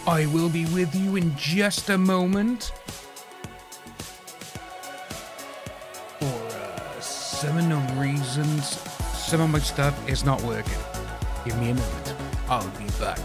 I will be with you in just a moment. For some unknown reasons, some of my stuff is not working. Give me a moment. I'll be back.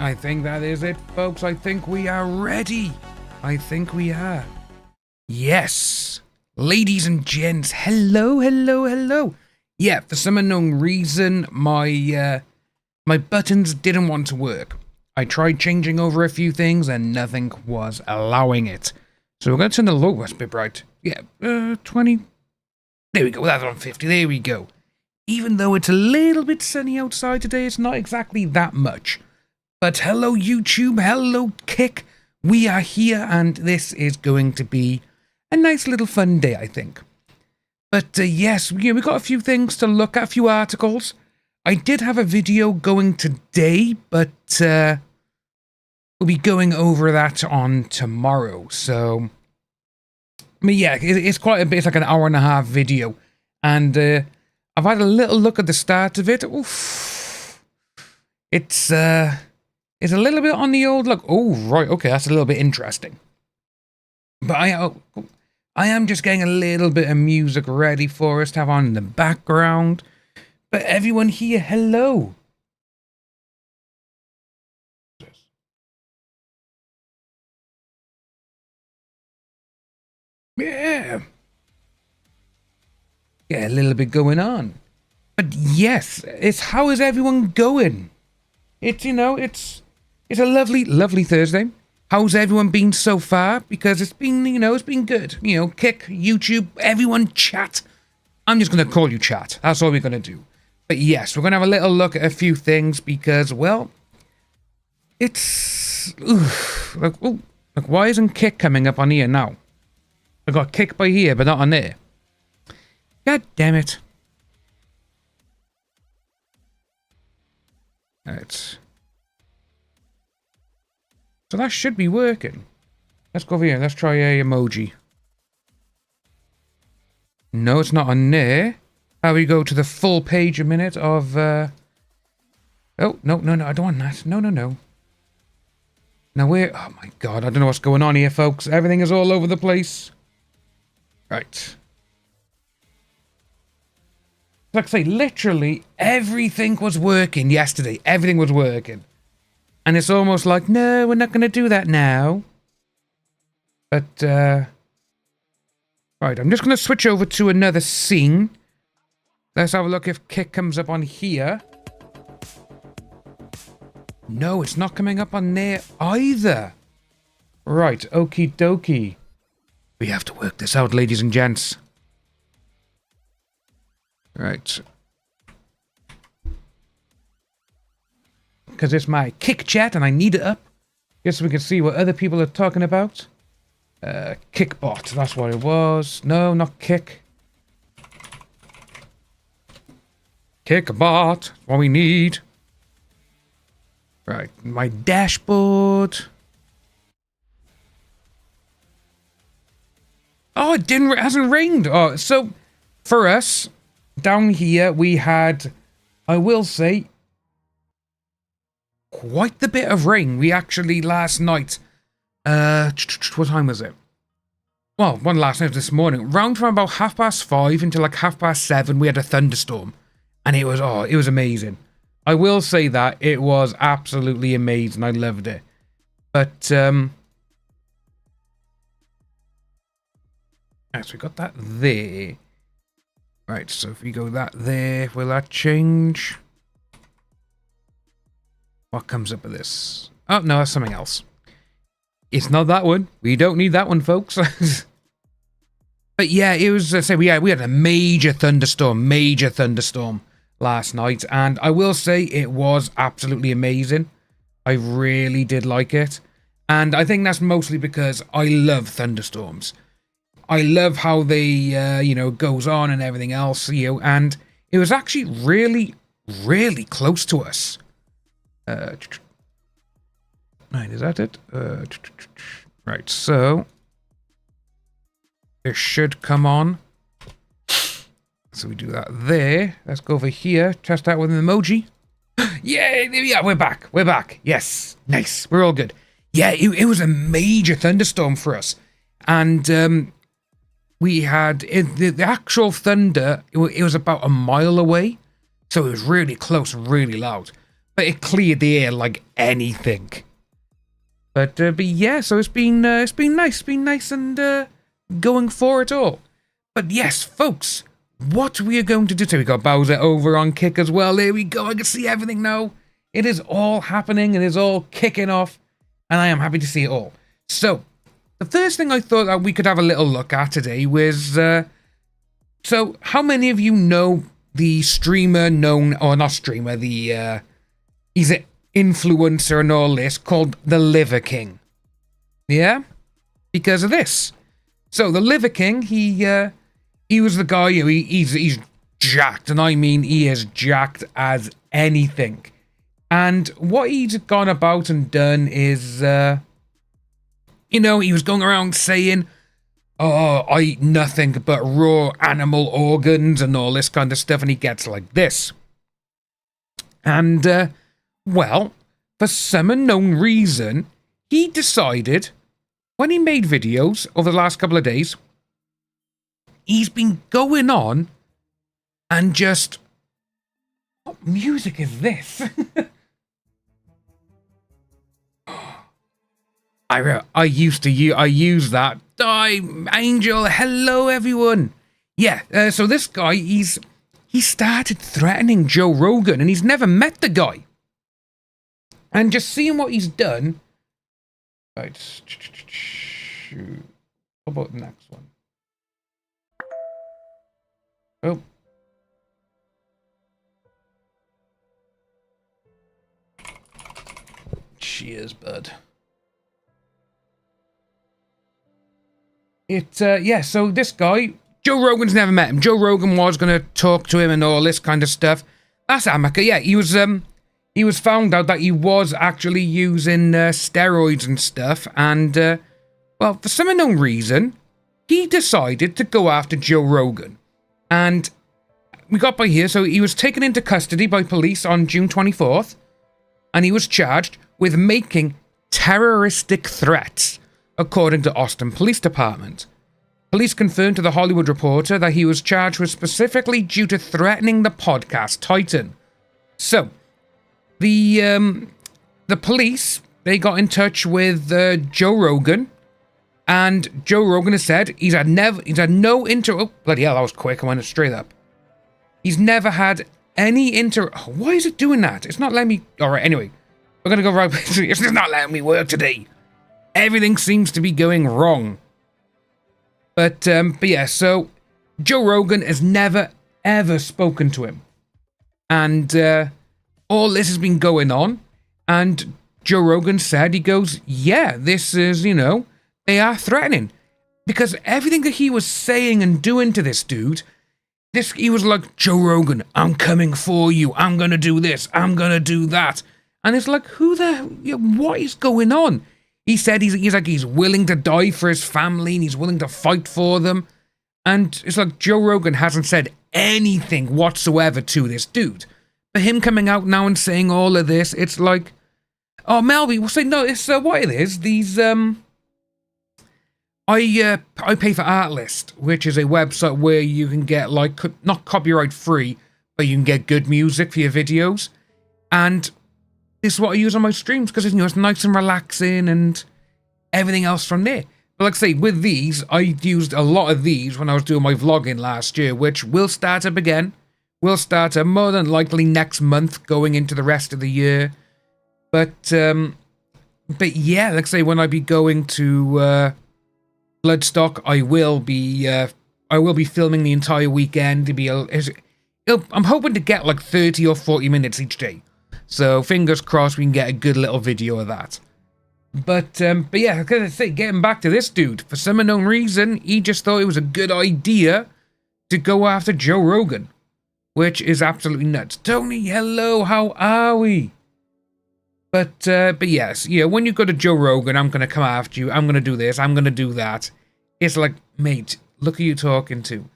I think that is it, folks. I think we are ready. I think we are. Yes. Ladies and gents, hello, hello, hello. Yeah, for some unknown reason, my buttons didn't want to work. I tried changing over a few things and nothing was allowing it. So we're going to turn the lowest bit bright. Yeah, 20. There we go. That's on 50. There we go. Even though it's a little bit sunny outside today, it's not exactly that much. But hello YouTube, hello Kick, we are here and this is going to be a nice little fun day, I think. But yes, we got a few things to look at, a few articles. I did have a video going today, but we'll be going over that on tomorrow. So, I mean, yeah, it's quite a bit, it's like an hour and a half video. And I've had a little look at the start of it. Oof. It's a little bit on the old look. Oh, right. Okay, that's a little bit interesting. But I am just getting a little bit of music ready for us to have on in the background. But everyone here, hello. Yeah. Yeah, a little bit going on. But yes, it's how is everyone going? It's, you know, it's a lovely, lovely Thursday. How's everyone been so far? Because it's been, you know, it's been good. You know, Kick, YouTube, everyone chat. I'm just going to call you chat. That's all we're going to do. But yes, we're going to have a little look at a few things because, well, it's... Like, why isn't Kick coming up on here now? I got Kick by here, but not on there. God damn it. Right. So that should be working. Let's go over here. Let's try a emoji. No, it's not on there. How we go to the full page a minute of... Oh, no, I don't want that. No. Now where... Oh my god, I don't know what's going on here, folks. Everything is all over the place. Right. Like I say, literally everything was working yesterday. Everything was working. And it's almost like, no, we're not going to do that now. But, right, I'm just going to switch over to another scene. Let's have a look if Kick comes up on here. No, it's not coming up on there either. Right, okie dokie. We have to work this out, ladies and gents. Right. Because it's my Kick chat and I need it up. Just so we can see what other people are talking about. Kickbot, that's what it was. No, not Kick. Kickbot, what we need. Right, my dashboard. Oh, it hasn't rained. Oh, so for us down here, we had, I will say, quite the bit of rain. We actually last night, what time was it? Well, one last night this morning, round from about 5:30 until like 7:30, we had a thunderstorm, and it was amazing. I will say that it was absolutely amazing. I loved it, but right, so we got that there. Right, so if we go that there, will that change? What comes up with this? Oh, no, that's something else. It's not that one. We don't need that one, folks. But yeah, it was, we had a major thunderstorm last night. And I will say it was absolutely amazing. I really did like it. And I think that's mostly because I love thunderstorms. I love how they, goes on and everything else, and it was actually really, really close to us. Right, is that it? Right, so it should come on. So we do that there. Let's go over here. Test that with an emoji. Yeah, we're back. Yes, nice. We're all good. Yeah, it was a major thunderstorm for us, and we had the actual thunder. It was about a mile away, so it was really close and really loud. But it cleared the air like anything. But yeah, so it's been nice and going for it all. But yes, folks, what we are going to do today, we got Bowser over on Kick as well. There we go. I can see everything now. It is all happening. It is all kicking off, and I am happy to see it all. So the first thing I thought that we could have a little look at today was, so how many of you know the streamer known, or not streamer, he's an influencer and all this, called the Liver King? Yeah? Because of this. So the Liver King, he was the guy, he's jacked, and I mean he is jacked as anything. And what he's gone about and done is, he was going around saying, oh, I eat nothing but raw animal organs and all this kind of stuff, and he gets like this. And, well, for some unknown reason, he decided, when he made videos over the last couple of days, he's been going on and just, what music is this? I use that. Angel, hello everyone. Yeah, so this guy, he started threatening Joe Rogan, and he's never met the guy. And just seeing what he's done. Right, shoot. What about the next one? Oh. Cheers, bud. Yeah, so this guy, Joe Rogan's never met him. Joe Rogan was going to talk to him and all this kind of stuff. That's Amaka. Yeah, he was found out that he was actually using steroids and stuff. And, well, for some unknown reason, he decided to go after Joe Rogan. And we got by here, so he was taken into custody by police on June 24th. And he was charged with making terroristic threats, according to Austin Police Department. Police confirmed to The Hollywood Reporter that he was charged with specifically due to threatening the podcast Titan. So, the police, they got in touch with Joe Rogan, and Joe Rogan has said he's had no oh, bloody hell, that was quick, I went straight up. He's never had any why is it doing that? It's not letting me, alright, anyway, we're gonna go right, it's just not letting me work today. Everything seems to be going wrong. But yeah, so Joe Rogan has never, ever spoken to him. And all this has been going on. And Joe Rogan said, he goes, yeah, this is, they are threatening. Because everything that he was saying and doing to this dude, he was like, Joe Rogan, I'm coming for you. I'm going to do this. I'm going to do that. And it's like, what is going on? He said he's willing to die for his family and he's willing to fight for them. And it's like Joe Rogan hasn't said anything whatsoever to this dude. For him coming out now and saying all of this, it's like, oh, Melby, we'll say, no, it's what it is. These, I pay for Artlist, which is a website where you can get, like, not copyright free, but you can get good music for your videos. And this is what I use on my streams because, it's nice and relaxing and everything else from there. But like I say, with these, I used a lot of these when I was doing my vlogging last year, which will start up again. Will start up more than likely next month, going into the rest of the year. But yeah, like I say, when I be going to Bloodstock, I will be filming the entire weekend. I'm hoping to get like 30 or 40 minutes each day. So fingers crossed we can get a good little video of that. But yeah, like I say, getting back to this dude, for some unknown reason, he just thought it was a good idea to go after Joe Rogan, which is absolutely nuts. Tony, hello, how are we? But yes, yeah, when you go to Joe Rogan, I'm going to come after you, I'm going to do this, I'm going to do that. It's like, mate, look who you're talking to.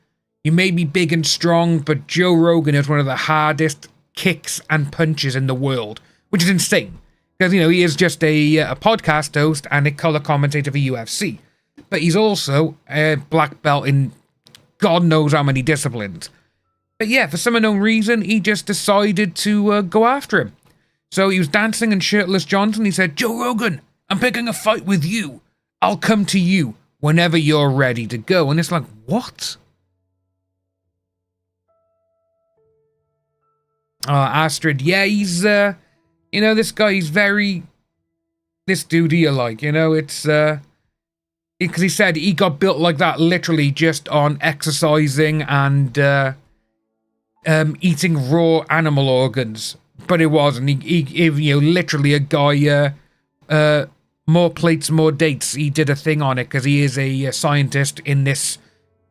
You may be big and strong, but Joe Rogan is one of the hardest kicks and punches in the world, which is insane. Because, he is just a podcast host and a color commentator for UFC. But he's also a black belt in God knows how many disciplines. But yeah, for some unknown reason, he just decided to go after him. So he was dancing in Shirtless Johnson. He said, Joe Rogan, I'm picking a fight with you. I'll come to you whenever you're ready to go. And it's like, what? Astrid, yeah, he's, this guy, he's very, this dude here, like, it's, because he said he got built like that literally just on exercising and, eating raw animal organs. But it wasn't. He literally a guy, more plates, more dates. He did a thing on it because he is a scientist in this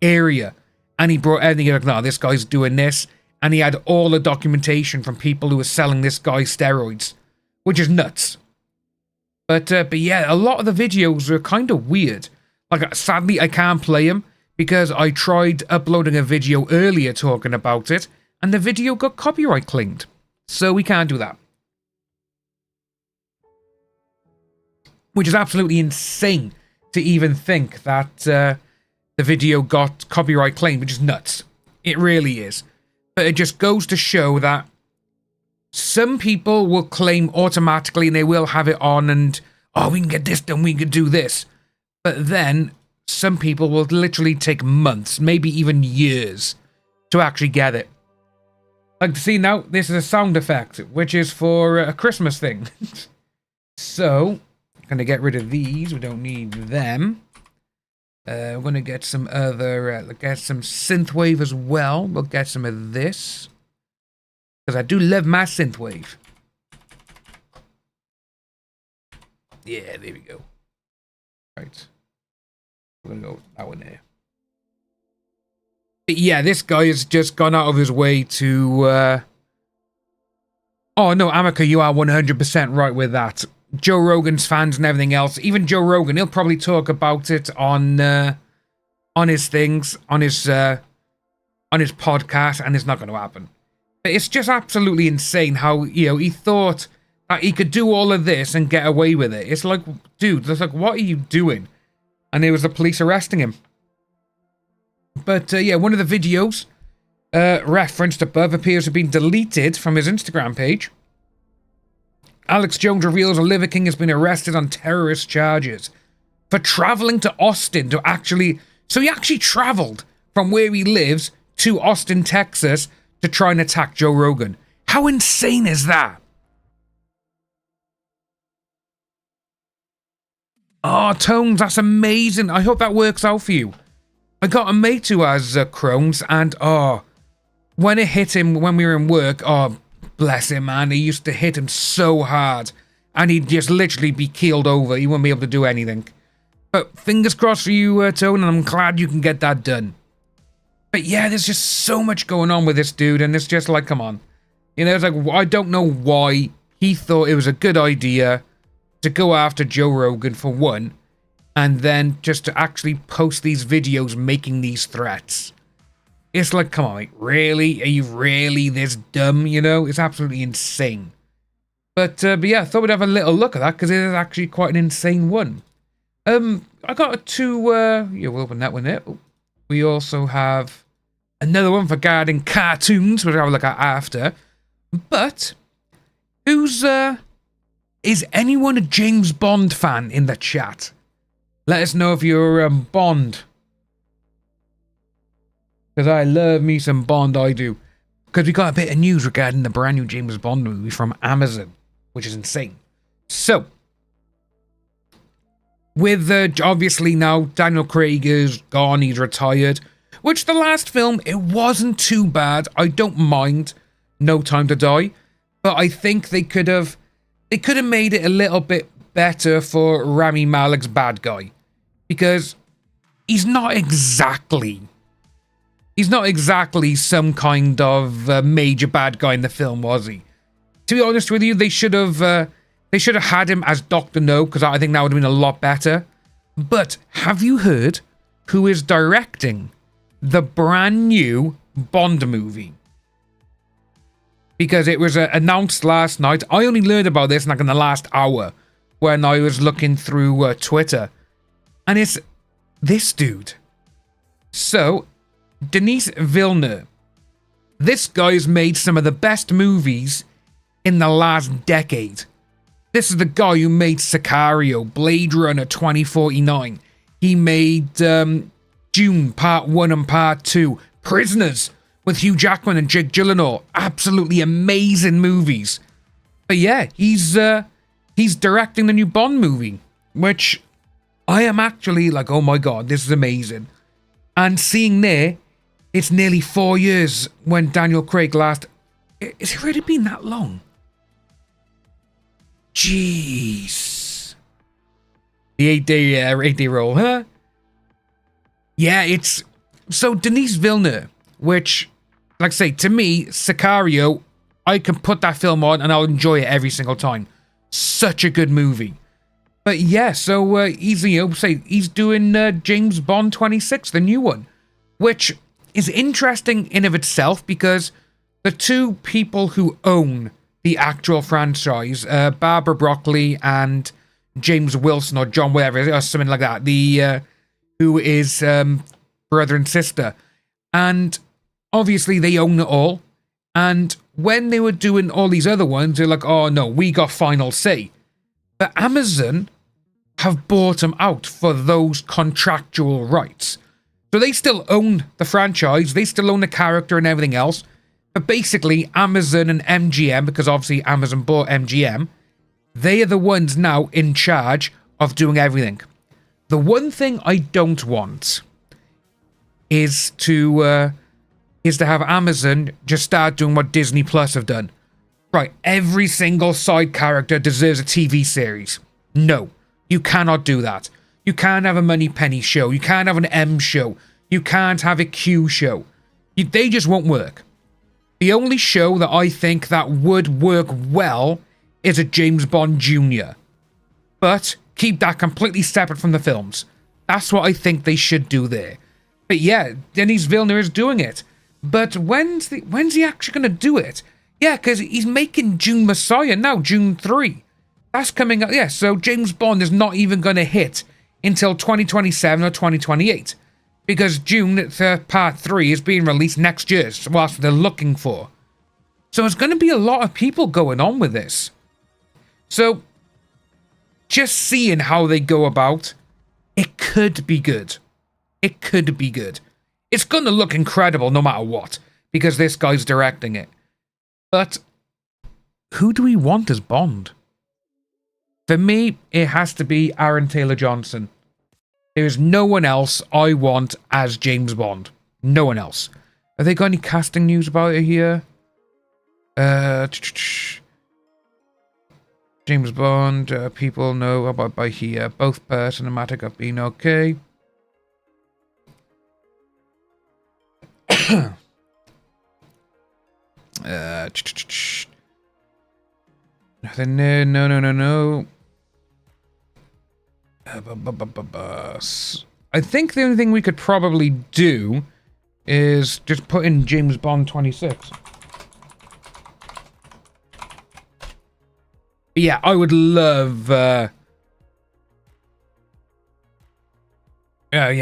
area. And he brought everything, like, no, this guy's doing this. And he had all the documentation from people who were selling this guy steroids, which is nuts. But yeah, a lot of the videos are kind of weird. Like, sadly, I can't play them because I tried uploading a video earlier talking about it, and the video got copyright claimed. So we can't do that. Which is absolutely insane to even think that the video got copyright claimed, which is nuts. It really is. But it just goes to show that some people will claim automatically and they will have it on and, oh, we can get this done, we can do this. But then some people will literally take months, maybe even years, to actually get it. Like, see now, this is a sound effect, which is for a Christmas thing. So, I'm going to get rid of these. We don't need them. We're going to get some other, get some Synthwave as well. We'll get some of this. Because I do love my Synthwave. Yeah, there we go. Right. We're going to go with that one there. But yeah, this guy has just gone out of his way to... Oh, no, Amica, you are 100% right with that. Joe Rogan's fans and everything else. Even Joe Rogan, he'll probably talk about it on his things, on his podcast, and it's not going to happen. But it's just absolutely insane how, he thought that he could do all of this and get away with it. It's like, dude, it's like, what are you doing? And it was the police arresting him. But yeah, one of the videos referenced above appears to have been deleted from his Instagram page. Alex Jones reveals a Liver King has been arrested on terrorist charges for traveling to Austin to actually... So he actually traveled from where he lives to Austin, Texas to try and attack Joe Rogan. How insane is that? Oh, Tones, that's amazing. I hope that works out for you. I got a mate who has Crohn's, and when it hit him when we were in work, bless him, man. He used to hit him so hard, and he'd just literally be keeled over. He wouldn't be able to do anything. But fingers crossed for you, Tone, and I'm glad you can get that done. But yeah, there's just so much going on with this dude, and it's just like, come on. It's like, I don't know why he thought it was a good idea to go after Joe Rogan for one, and then just to actually post these videos making these threats. It's like, come on, mate, really? Are you really this dumb, you know? It's absolutely insane. But yeah, I thought we'd have a little look at that, because it is actually quite an insane one. I got two, yeah, we'll open that one there. We also have another one regarding cartoons, which I'll have a look at after. But, is anyone a James Bond fan in the chat? Let us know if you're Bond. Because I love me some Bond, I do. Because we got a bit of news regarding the brand new James Bond movie from Amazon, which is insane. So, with obviously now Daniel Craig is gone, he's retired. Which the last film, it wasn't too bad. I don't mind No Time to Die. But I think they could have made it a little bit better for Rami Malek's bad guy. Because he's not exactly some kind of major bad guy in the film, was he? To be honest with you, they should have had him as Dr. No, because I think that would have been a lot better. But have you heard who is directing the brand new Bond movie? Because it was announced last night. I only learned about this like in the last hour when I was looking through Twitter. And it's this dude. So, Denis Villeneuve. This guy's made some of the best movies in the last decade. This is the guy who made Sicario, Blade Runner 2049. He made Dune Part 1 and Part 2. Prisoners with Hugh Jackman and Jake Gyllenhaal. Absolutely amazing movies. But yeah, he's directing the new Bond movie, which I am actually like, oh my god, this is amazing. And seeing there, it's nearly 4 years when Daniel Craig last... Has it really been that long? Jeez. The 8-day roll, huh? Yeah, it's... So, Denis Villeneuve, which, like I say, to me, Sicario, I can put that film on and I'll enjoy it every single time. Such a good movie. But yeah, so he's, he's doing James Bond 26, the new one. Which is interesting in of itself because the two people who own the actual franchise, Barbara Broccoli and James Wilson or John whatever, or something like that, who is brother and sister. And obviously they own it all. And when they were doing all these other ones, they're like, oh no, we got final say. But Amazon have bought them out for those contractual rights. So they still own the franchise, they still own the character and everything else. But basically, Amazon and MGM, because obviously Amazon bought MGM, they are the ones now in charge of doing everything. The one thing I don't want is to have Amazon just start doing what Disney Plus have done. Right, every single side character deserves a TV series. No, you cannot do that. You can't have a Moneypenny show. You can't have an M show. You can't have a Q show. They just won't work. The only show that I think that would work well is a James Bond Jr. But keep that completely separate from the films. That's what I think they should do there. But yeah, Denis Villeneuve is doing it. But when's he actually going to do it? Yeah, because he's making June Messiah now, June 3. That's coming up. Yeah, so James Bond is not even going to hit until 2027 or 2028. Because June Part 3 is being released next year. So that's what they're looking for. So there's going to be a lot of people going on with this. So, just seeing how they go about, it could be good. It could be good. It's going to look incredible no matter what. Because this guy's directing it. But, who do we want as Bond? For me, it has to be Aaron Taylor-Johnson. There's no one else I want as James Bond. No one else. Have they got any casting news about it here? James Bond, people know about by here. Both per cinematic have been okay. Nothing there. No. I think the only thing we could probably do is just put in James Bond 26. But yeah, I would love... yeah,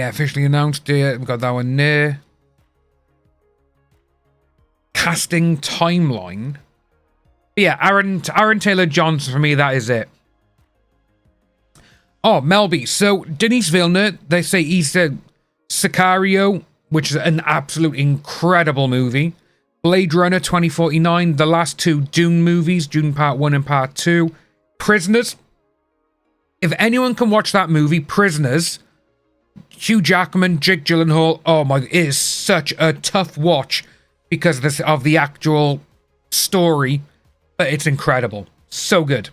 officially announced. We've got that one there. Casting timeline. But yeah, Aaron Taylor-Johnson, for me, that is it. Oh, Melby. So, Denis Villeneuve, they say he's Sicario, which is an absolute incredible movie. Blade Runner 2049, the last two Dune movies, Dune Part 1 and Part 2. Prisoners. If anyone can watch that movie, Prisoners, Hugh Jackman, Jake Gyllenhaal, oh my, it is such a tough watch because of the actual story, but it's incredible. So good.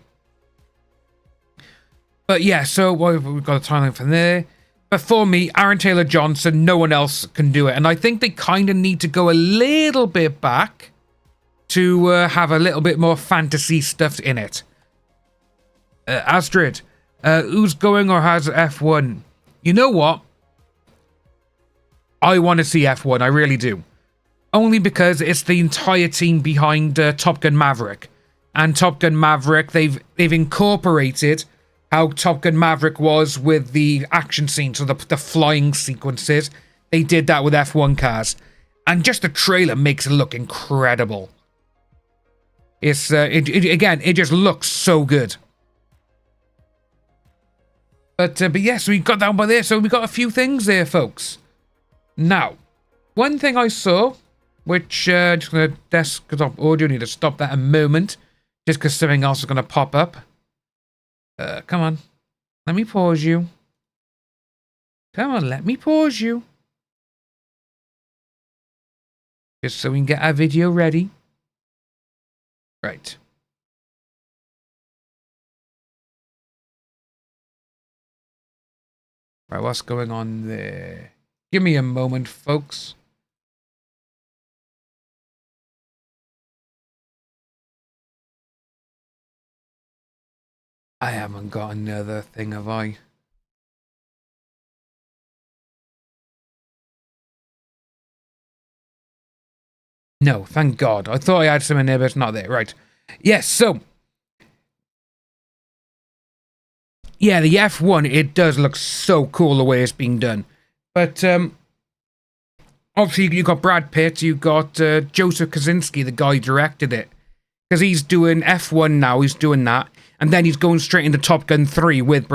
But yeah, so we've got a timeline from there. But for me, Aaron Taylor-Johnson, no one else can do it. And I think they kind of need to go a little bit back to have a little bit more fantasy stuff in it. Astrid, who's going or has F1? You know what? I want to see F1, I really do. Only because it's the entire team behind Top Gun Maverick. And Top Gun Maverick, they've incorporated how Top Gun Maverick was with the action scenes, so the flying sequences. They did that with F1 cars. And just the trailer makes it look incredible. It's, again, it just looks so good. But yeah, so we got that one by there. So we got a few things there, folks. Now, one thing I saw, which, just going to desktop audio, need to stop that a moment, just because something else is going to pop up. Come on. Let me pause you. Come on, let me pause you. Just so we can get our video ready. Right. Right, what's going on there? Give me a moment, folks. I haven't got another thing, have I? No, thank God. I thought I had some in there, but it's not there. Right. Yes, so. Yeah, the F1, it does look so cool the way it's being done. But, obviously, you got Brad Pitt, you got Joseph Kosinski, the guy who directed it. Because he's doing F1 now, he's doing that. And then he's going straight into Top Gun 3 with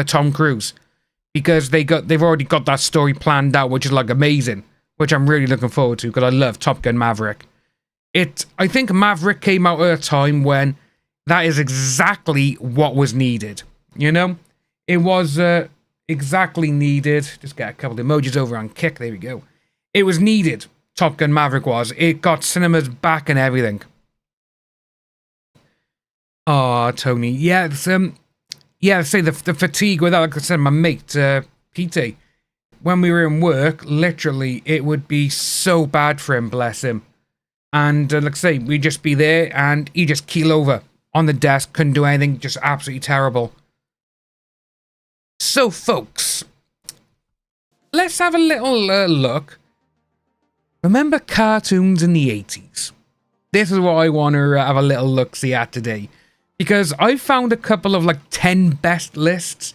Tom Cruise. Because they've already got that story planned out, which is like amazing. Which I'm really looking forward to, because I love Top Gun Maverick. I think Maverick came out at a time when that is exactly what was needed. You know? It was exactly needed. Just get a couple of emojis over on Kick, there we go. It was needed, Top Gun Maverick was. It got cinemas back and everything. Oh, Tony. Yeah, it's, yeah, say the fatigue with that, like I said, my mate, Pete, when we were in work, literally, it would be so bad for him, bless him. And, like I say, we'd just be there, and he'd just keel over on the desk, couldn't do anything, just absolutely terrible. So, folks, let's have a little look. Remember cartoons in the 80s? This is what I want to have a little look-see at today. Because I found a couple of, like, 10 best lists,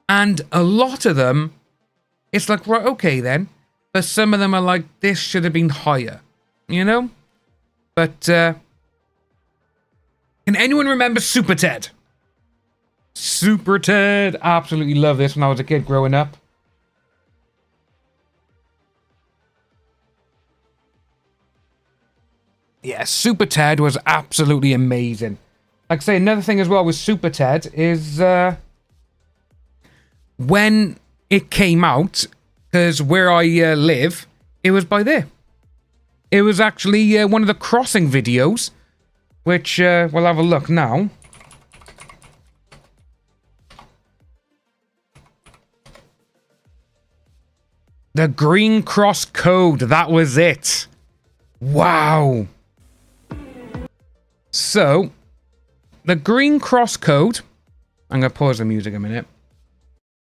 and a lot of them, it's like, right, okay then. But some of them are like, this should have been higher. You know? But, can anyone remember Super Ted? Super Ted. Absolutely love this when I was a kid growing up. Yeah, Super Ted was absolutely amazing. Like I say, another thing as well with Super Ted is, when it came out, because where I live, it was by there. It was actually one of the crossing videos, which we'll have a look now. The Green Cross Code, that was it. Wow. So, the Green Cross Code, I'm going to pause the music a minute.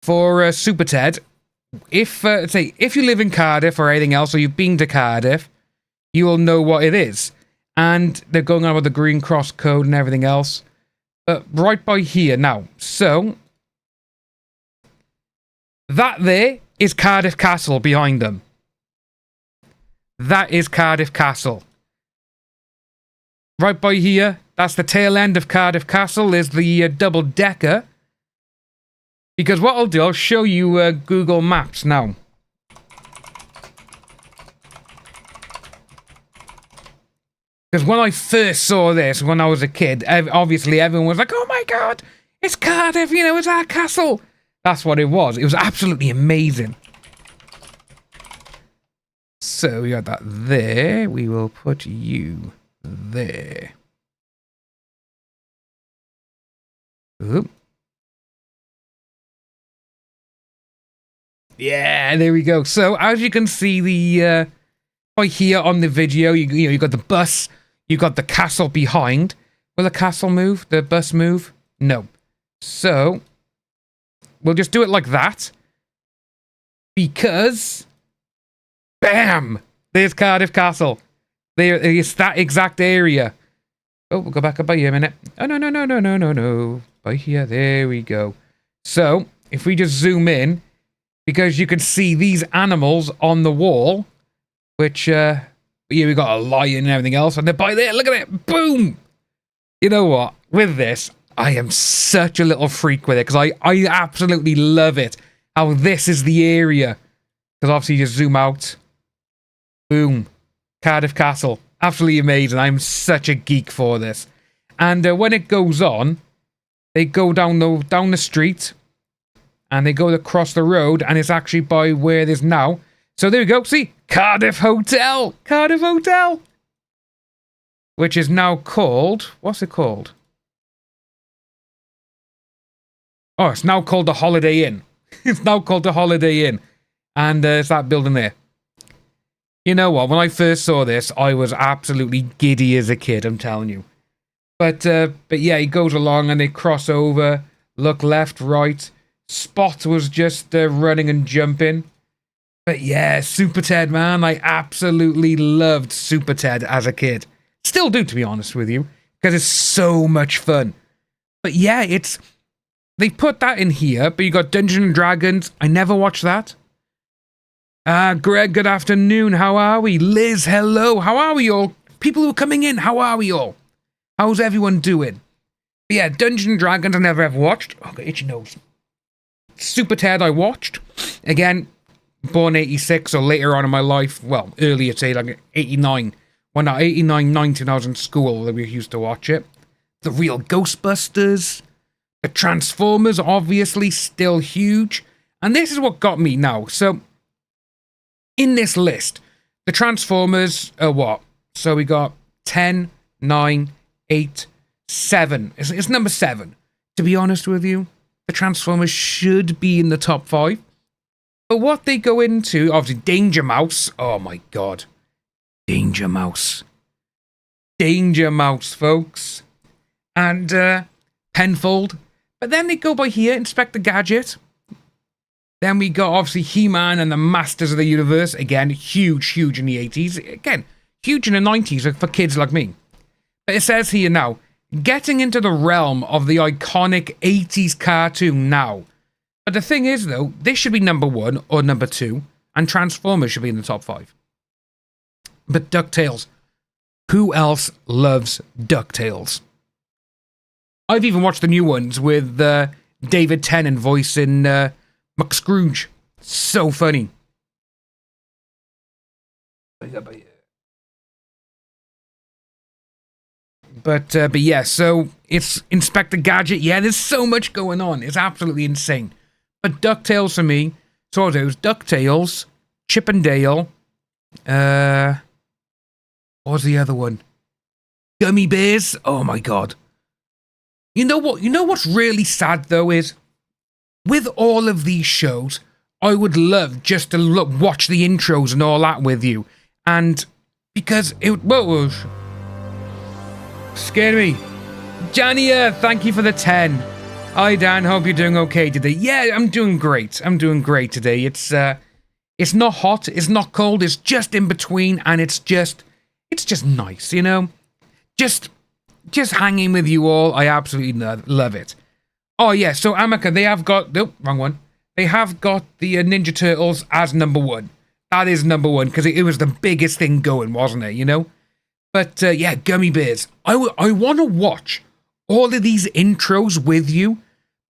for Super Ted. If you live in Cardiff or anything else, or you've been to Cardiff, you will know what it is. And they're going on with the Green Cross code and everything else. But right by here now. So, that there is Cardiff Castle behind them. That is Cardiff Castle. Right by here, that's the tail end of Cardiff Castle, is the double-decker. Because what I'll do, I'll show you Google Maps now. Because when I first saw this, when I was a kid, obviously everyone was like, oh my god, it's Cardiff, you know, it's our castle. That's what it was. It was absolutely amazing. So we got that there. We will put you there. Oop. Yeah, there we go. So as you can see, the right here on the video, you got the bus, you got the castle behind. Will the castle move? The bus move? No. So we'll just do it like that. Because bam! There's Cardiff Castle. There is that exact area. Oh, we'll go back up by here a minute. Oh, no. By here. There we go. So, if we just zoom in, because you can see these animals on the wall, which, here we got a lion and everything else, and they're by there. Look at it. Boom! You know what? With this, I am such a little freak with it, because I absolutely love it. How this is the area. Because obviously you just zoom out. Boom. Cardiff Castle. Absolutely amazing. I'm such a geek for this. And when it goes on, they go down the street. And they go across the road. And it's actually by where it is now. So there we go. See? Cardiff Hotel. Cardiff Hotel. Which is now called... What's it called? Oh, it's now called the Holiday Inn. It's now called the Holiday Inn. And it's that building there. You know what? When I first saw this, I was absolutely giddy as a kid, I'm telling you. But yeah, he goes along and they cross over, look left, right. Spot was just running and jumping. But yeah, Super Ted, man. I absolutely loved Super Ted as a kid. Still do, to be honest with you. Because it's so much fun. But yeah, they put that in here, but you got Dungeons and Dragons. I never watched that. Greg, good afternoon. How are we? Liz, hello. How are we all? People who are coming in, how are we all? How's everyone doing? But yeah, Dungeons and Dragons I never ever watched. Oh, got itchy nose. Super Ted I watched. Again, born 86, so later on in my life. Well, earlier, say, like 89. When I 89, 90, when I was in school, we used to watch it. The real Ghostbusters. The Transformers, obviously, still huge. And this is what got me now. So, in this list, the Transformers are what? So we got 10, 9, 8, 7. It's number 7. To be honest with you, the Transformers should be in the top 5. But what they go into, obviously, Danger Mouse. Oh my god. Danger Mouse. Danger Mouse, folks. And Penfold. But then they go by here, Inspector Gadget. Then we got, obviously, He-Man and the Masters of the Universe. Again, huge in the 80s. Again, huge in the 90s for kids like me. But it says here now, getting into the realm of the iconic 80s cartoon now. But the thing is, though, this should be number 1 or number 2. And Transformers should be in the top 5. But DuckTales. Who else loves DuckTales? I've even watched the new ones with David Tennant voicing McScrooge. So funny. But yeah, so it's Inspector Gadget. Yeah, there's so much going on. It's absolutely insane. But DuckTales for me, so it was DuckTales, Chip and Dale, what was the other one? Gummy Bears. Oh my god. You know what? You know what's really sad though is, with all of these shows, I would love just to watch the intros and all that with you, and because it scared me. Jania, thank you for the 10. Hi Dan, hope you're doing okay today. Yeah, I'm doing great. I'm doing great today. It's not hot, it's not cold, it's just in between, and it's just nice, you know? Just hanging with you all. I absolutely love it. Oh yeah, so Amica, they have got, nope, wrong one. They have got the Ninja Turtles as number one. That is number one, because it was the biggest thing going, wasn't it, you know? But yeah, Gummy Bears. I want to watch all of these intros with you,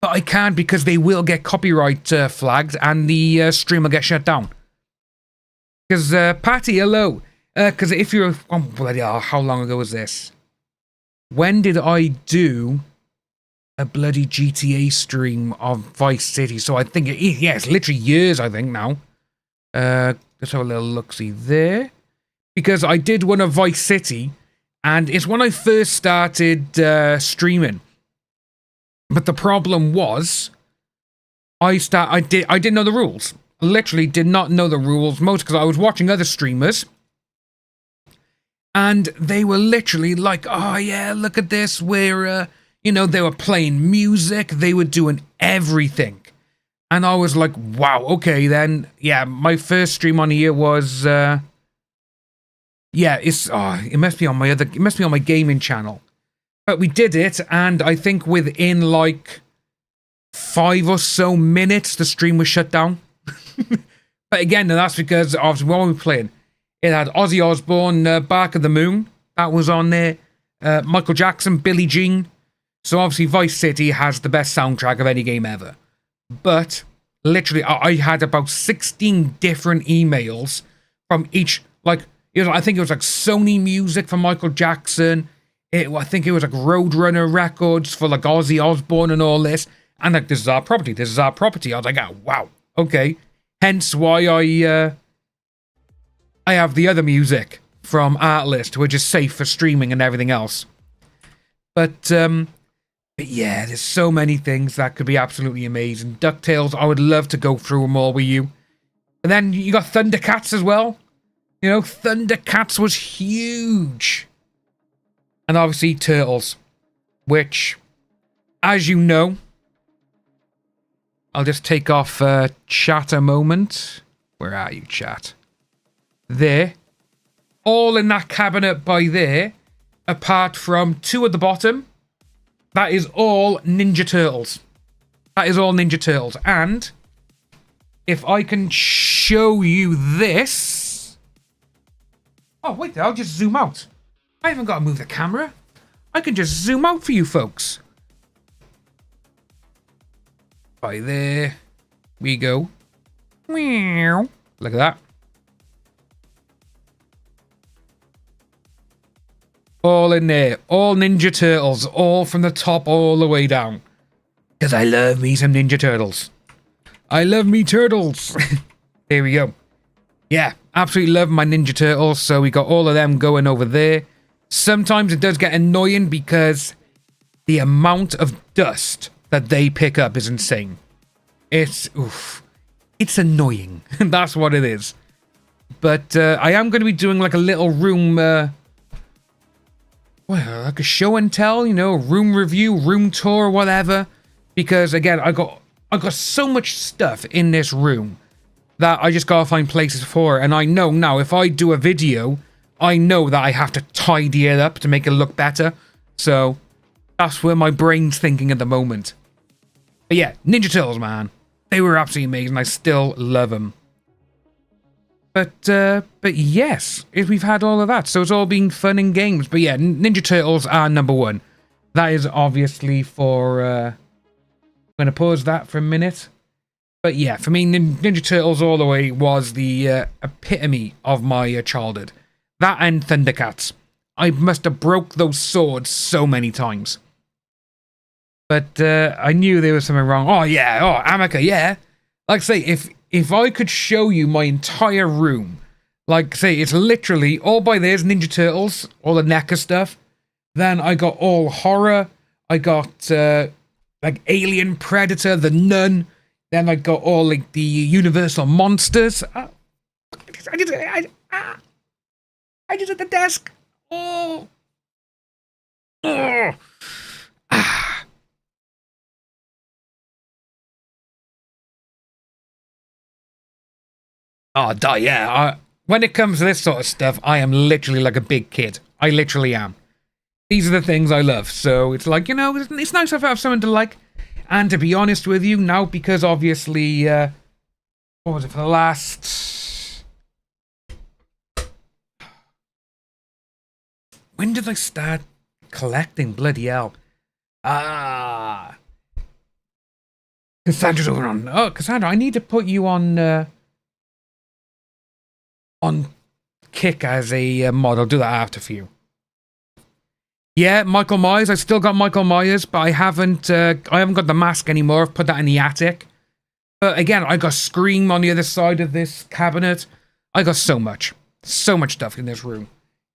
but I can't because they will get copyright flagged and the stream will get shut down. Because, Patty, hello. Because if you're... Oh, bloody hell, how long ago was this? When did I do a bloody GTA stream of Vice City? So I think... yeah, it's literally years, I think, now. Let's have a little look-see there. Because I did one of Vice City, and it's when I first started streaming. But the problem was, I didn't know the rules. I literally did not know the rules, most because I was watching other streamers, and they were literally like, oh yeah, look at this, where, you know, they were playing music, they were doing everything. And I was like, wow, okay then. Yeah, my first stream on here was, yeah, it must be on my gaming channel. But we did it, and I think within like 5 or so minutes, the stream was shut down. But again, that's because obviously what we were playing, it had Ozzy Osbourne, Bark of the Moon, that was on there, Michael Jackson, Billie Jean. So obviously Vice City has the best soundtrack of any game ever. But literally, I had about 16 different emails from each, like, I think it was like Sony Music for Michael Jackson. I think it was like Roadrunner Records for like Ozzy Osbourne and all this. And like, this is our property. This is our property. I was like, oh, wow. Okay. Hence why I have the other music from Artlist, which is safe for streaming and everything else. But yeah, there's so many things that could be absolutely amazing. DuckTales, I would love to go through them all with you. And then you got Thundercats as well. You know, Thundercats was huge. And obviously Turtles, which, as you know, I'll just take off chat a moment. Where are you, chat? There. All in that cabinet by there, apart from 2 at the bottom. That is all Ninja Turtles. That is all Ninja Turtles. And if I can show you this... Oh, wait, I'll just zoom out. I haven't got to move the camera. I can just zoom out for you folks. By there we go. Meow. Look at that. All in there. All Ninja Turtles. All from the top all the way down. Because I love me some Ninja Turtles. I love me turtles. There we go. Yeah, absolutely love my Ninja Turtles. So we got all of them going over there. Sometimes it does get annoying because the amount of dust that they pick up is insane. It's annoying. That's what it is. But I am going to be doing like a little room, well, like a show and tell, you know, room review, room tour, whatever. Because again, I got so much stuff in this room that I just gotta find places for. And I know now if I do a video, I know that I have to tidy it up to make it look better. So that's where my brain's thinking at the moment. But yeah, Ninja Turtles, man. They were absolutely amazing. I still love them. But yes, we've had all of that. So it's all been fun and games. But yeah, Ninja Turtles are number one. That is obviously for... I'm going to pause that for a minute. But yeah, for me, Ninja Turtles all the way was the epitome of my childhood. That and Thundercats. I must have broke those swords so many times. But I knew there was something wrong. Oh yeah, oh Amica, yeah. Like say, if I could show you my entire room, like say it's literally all by there's Ninja Turtles, all the NECA stuff. Then I got all horror. I got like Alien, Predator, The Nun. Then I got all like the Universal monsters. I just at the desk. Oh. Oh. Oh, yeah. When it comes to this sort of stuff, I am literally like a big kid. I literally am. These are the things I love. So it's like, it's nice to have someone to like. And to be honest with you, now, because obviously, what was it, for the last... When did I start collecting? Bloody hell. Cassandra's over on... Oh, Cassandra, I need to put you on Kick as a model. Do that after for you. Yeah, Michael Myers. I still got Michael Myers, but I haven't got the mask anymore. I've put that in the attic. But again, I got Scream on the other side of this cabinet. I got so much stuff in this room.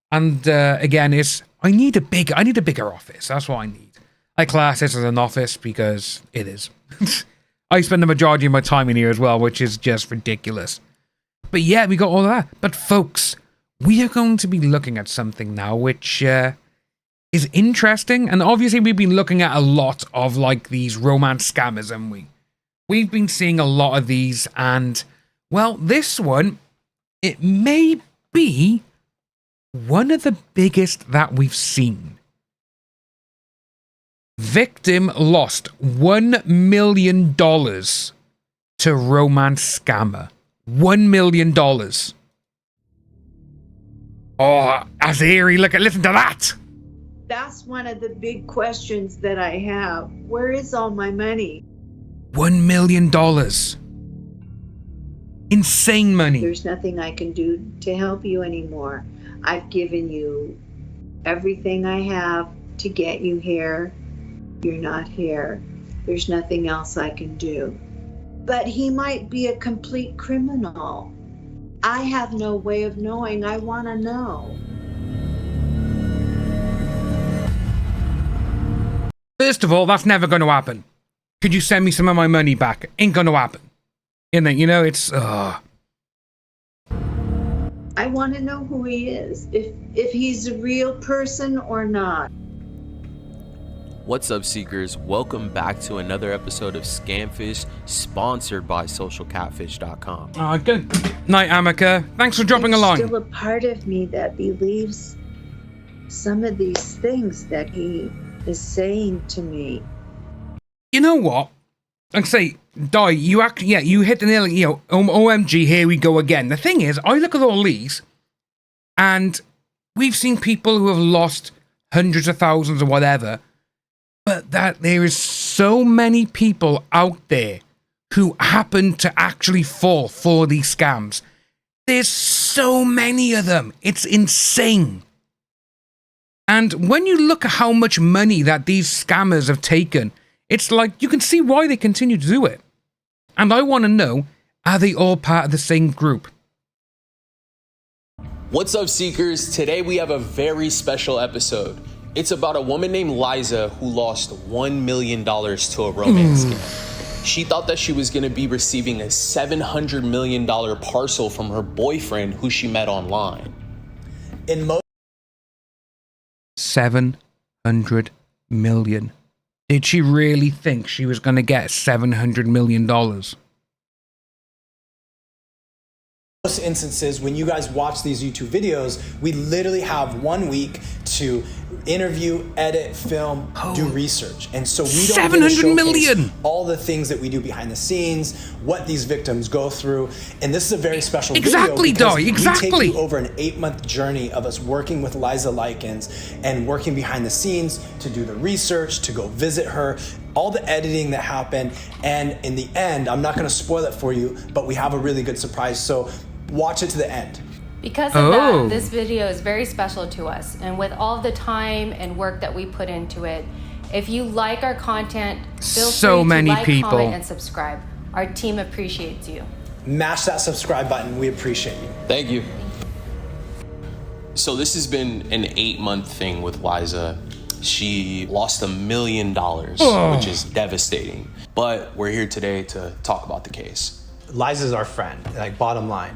And again, I need a bigger office. That's what I need. I class this as an office because it is. I spend the majority of my time in here as well, which is just ridiculous. But yeah, we got all of that. But folks, we are going to be looking at something now which is interesting. And obviously we've been looking at a lot of like these romance scammers, haven't we? We've been seeing a lot of these, and well, this one, it may be one of the biggest that we've seen. Victim lost $1 million to romance scammer. $1 million. Oh, that's eerie. Listen to that. That's one of the big questions that I have. Where is all my money? $1 million. Insane money. There's nothing I can do to help you anymore. I've given you everything I have to get you here. You're not here. There's nothing else I can do. But he might be a complete criminal. I have no way of knowing. I want to know. First of all, that's never going to happen. Could you send me some of my money back? Ain't going to happen. And then, it's... I want to know who he is. If he's a real person or not. What's up, Seekers? Welcome back to another episode of Scamfish, sponsored by SocialCatfish.com. Good night, Amica. Thanks for dropping along. There's still a part of me that believes some of these things that he is saying to me. You know what? Like I say, Di, you hit the nail. OMG, here we go again. The thing is, I look at all these, and we've seen people who have lost hundreds of thousands or whatever. But that there is so many people out there who happen to actually fall for these scams. There's so many of them. It's insane. And when you look at how much money that these scammers have taken, it's like you can see why they continue to do it. And I want to know, are they all part of the same group? What's up, Seekers? Today we have a very special episode. It's about a woman named Liza who lost $1 million to a romance scam. She thought that she was going to be receiving a $700 million parcel from her boyfriend who she met online. $700 million. Did she really think she was going to get $700 million? Most instances, when you guys watch these YouTube videos, we literally have 1 week to interview, edit, film, do research. And so we don't get to showcase all the things that we do behind the scenes, what these victims go through. And this is a very special video because we take you over an 8-month journey of us working with Liza Likens and working behind the scenes to do the research, to go visit her, all the editing that happened. And in the end, I'm not going to spoil it for you, but we have a really good surprise. So watch it to the end. Because of that, this video is very special to us. And with all the time and work that we put into it, if you like our content, feel free to like, comment, and subscribe. Our team appreciates you. Mash that subscribe button. We appreciate you. Thank you. So this has been an 8-month thing with Liza. She lost $1 million, which is devastating. But we're here today to talk about the case. Liza's our friend, like bottom line.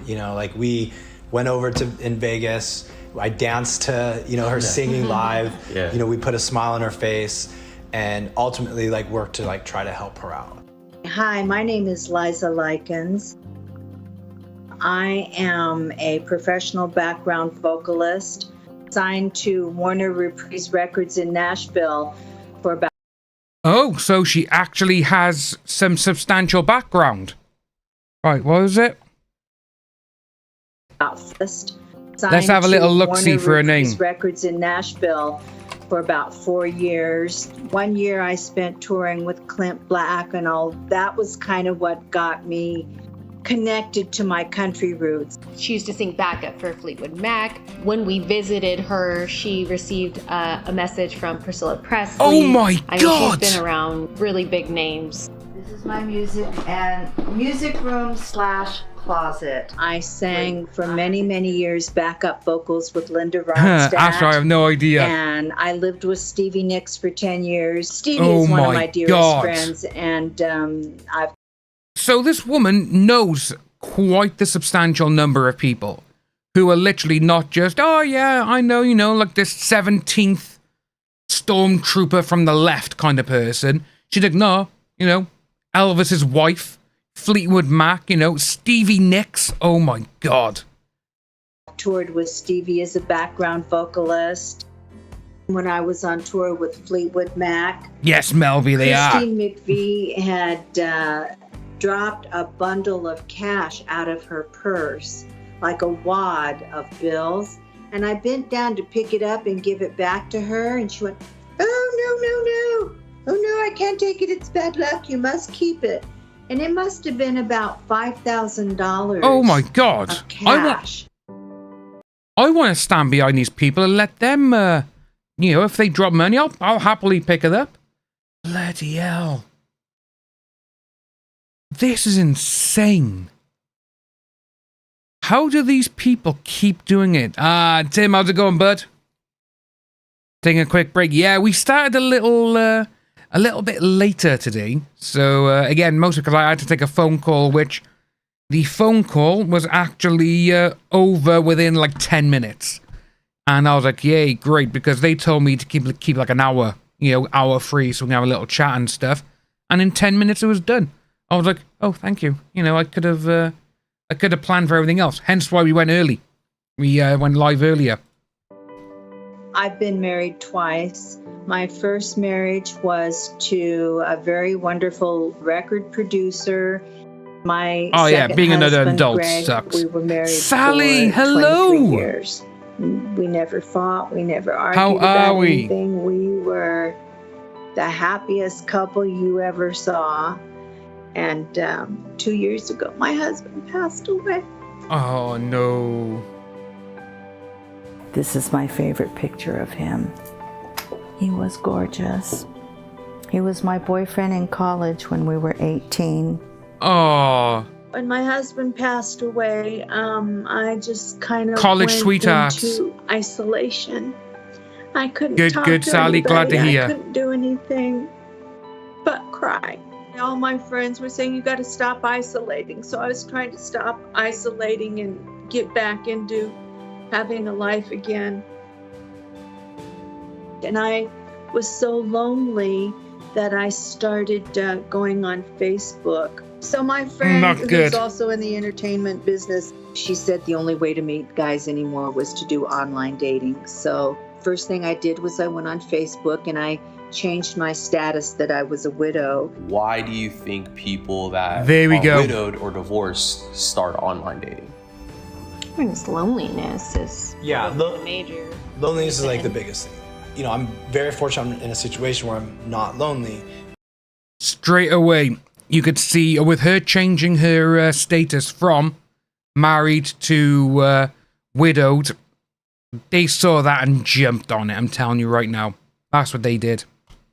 We went over in Vegas. I danced to, her singing live. Yeah. We put a smile on her face and ultimately worked to try to help her out. Hi, my name is Liza Likens. I am a professional background vocalist signed to Warner Reprise Records in Nashville for about... Oh, so she actually has some substantial background. Right, what is it? Let's have a little look-see for her name. Records in Nashville for about 4 years. 1 year I spent touring with Clint Black and all. That was kind of what got me connected to my country roots. She used to sing backup for Fleetwood Mac. When we visited her, she received a message from Priscilla Presley. Oh my God! She's been around really big names. This is my music room / closet. I sang for many, many years backup vocals with Linda Ronstadt. Actually, I have no idea. And I lived with Stevie Nicks for 10 years. Stevie is one of my dearest friends, and I've... So this woman knows quite the substantial number of people who are literally not just, oh yeah, I know, you know, like this 17th stormtrooper from the left kind of person. She's like, no, you know, Elvis's wife, Fleetwood Mac, you know, Stevie Nicks. Oh my God. Toured with Stevie as a background vocalist. When I was on tour with Fleetwood Mac. Yes, Melby, they are. Christine McVie had dropped a bundle of cash out of her purse, like a wad of bills. And I bent down to pick it up and give it back to her. And she went, oh, no. Oh, no, I can't take it. It's bad luck. You must keep it. And it must have been about $5,000. Oh my God. Of cash. I want to stand behind these people and let them, you know, if they drop money, I'll happily pick it up. Bloody hell. This is insane. How do these people keep doing it? Tim, how's it going, bud? Taking a quick break. Yeah, we started a little bit later today. So, again, mostly because I had to take a phone call, which the phone call was actually over within like 10 minutes. And I was like, yay, great, because they told me to keep like an hour, you know, hour free, so we can have a little chat and stuff. And in 10 minutes, it was done. I was like, oh, thank you. You know, I could have planned for everything else. Hence why we went early. We went live earlier. I've been married twice. My first marriage was to a very wonderful record producer. My second being husband, another adult Greg, sucks. We were married Sally, for hello. 23 years. We never fought. We never argued How about are we? anything. We were the happiest couple you ever saw. And 2 years ago, my husband passed away. Oh, no. This is my favorite picture of him. He was gorgeous. He was my boyfriend in college when we were 18. Oh. When my husband passed away, I just kind of College went sweethearts. into isolation. I couldn't Good, talk good, to Sally. Glad to anybody. hear. I couldn't do anything but cry. All my friends were saying, you got to stop isolating. So I was trying to stop isolating and get back into having a life again. And I was so lonely that I started going on Facebook. So my friend, who's also in the entertainment business, she said the only way to meet guys anymore was to do online dating. So first thing I did was I went on Facebook and I changed my status that I was a widow. Why do you think people that are widowed or divorced start online dating? I mean, it's loneliness is the major. Loneliness is like the biggest thing. You know, I'm very fortunate I'm in a situation where I'm not lonely. Straight away, you could see with her changing her status from married to widowed, they saw that and jumped on it. I'm telling you right now. That's what they did.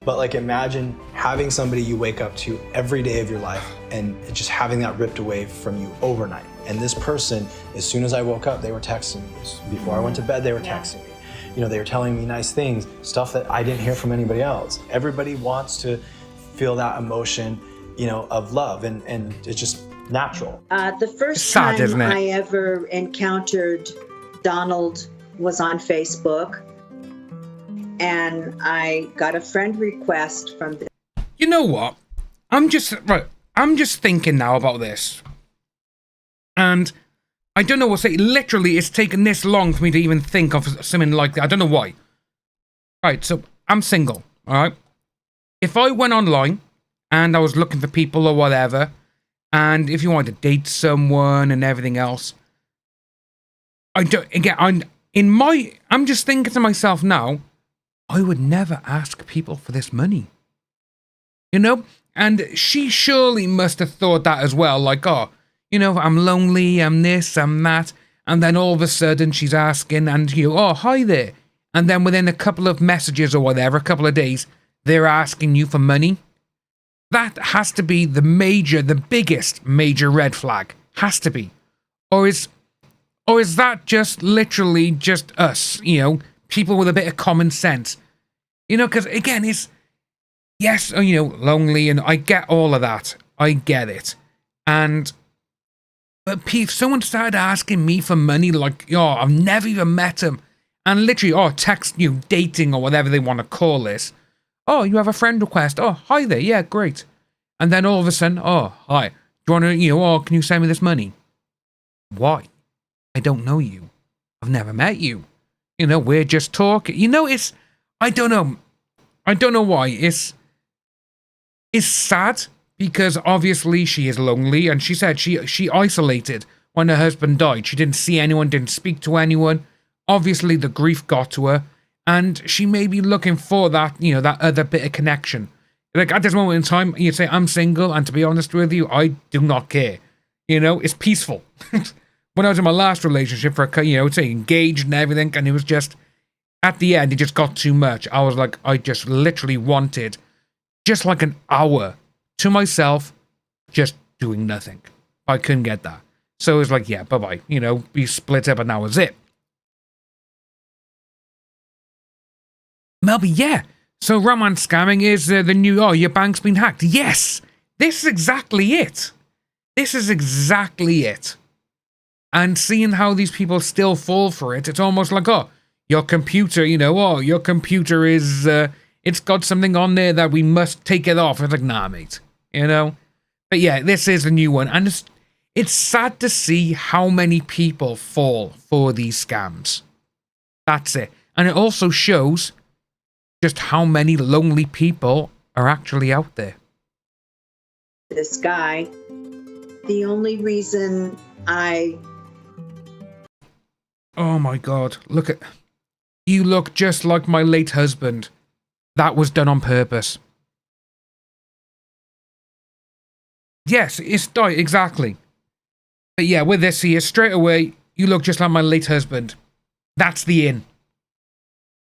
But like, imagine having somebody you wake up to every day of your life and just having that ripped away from you overnight. And this person, as soon as I woke up, they were texting me. Before I went to bed, they were texting me. You know, they were telling me nice things, stuff that I didn't hear from anybody else. Everybody wants to feel that emotion, you know, of love, and it's just natural. The first time I ever encountered Donald was on Facebook. And I got a friend request from the... You know what? I'm just thinking now about this. And I don't know what to say. Literally, it's taken this long for me to even think of something like that. I don't know why. Right, so I'm single, alright? If I went online and I was looking for people or whatever, and if you want to date someone and everything else, I'm just thinking to myself now, I would never ask people for this money. You know? And she surely must have thought that as well, like, oh, you know, I'm lonely, I'm this, I'm that, and then all of a sudden she's asking, and you, oh, hi there. And then within a couple of messages or whatever, a couple of days, they're asking you for money. That has to be the biggest major red flag. Has to be. Or is that just literally just us, you know, people with a bit of common sense? You know, because again, it's, yes, you know, lonely, and I get all of that. I get it. But if someone started asking me for money, like, oh, I've never even met him, and literally, oh, text you, dating or whatever they want to call this. Oh, you have a friend request. Oh, hi there. Yeah, great. And then all of a sudden, oh, hi. Do you want to, you know, oh, can you send me this money? Why? I don't know you. I've never met you. You know, we're just talking. You know, it's, I don't know. I don't know why. It's sad. Because obviously she is lonely, and she said she isolated when her husband died. She didn't see anyone, didn't speak to anyone. Obviously the grief got to her, and she may be looking for that, you know, that other bit of connection. Like at this moment in time, you'd say, I'm single, and to be honest with you, I do not care. You know, it's peaceful. When I was in my last relationship for, you know, say engaged and everything, and it was just, at the end, it just got too much. I was like, I just literally wanted just like an hour to myself, just doing nothing. I couldn't get that. So it was like, yeah, bye-bye. You know, we split up and that was it. Melby, yeah. So romance scamming is the new, oh, your bank's been hacked. Yes! This is exactly it. This is exactly it. And seeing how these people still fall for it, it's almost like, oh, your computer, you know, oh, your computer is, it's got something on there that we must take it off. It's like, nah, mate. You know? But yeah, this is a new one. And it's sad to see how many people fall for these scams. That's it. And it also shows just how many lonely people are actually out there. This guy, the only reason Oh my God. Look at... You look just like my late husband. That was done on purpose. Yes, it's exactly. But yeah, with this here, straight away, you look just like my late husband. That's the in.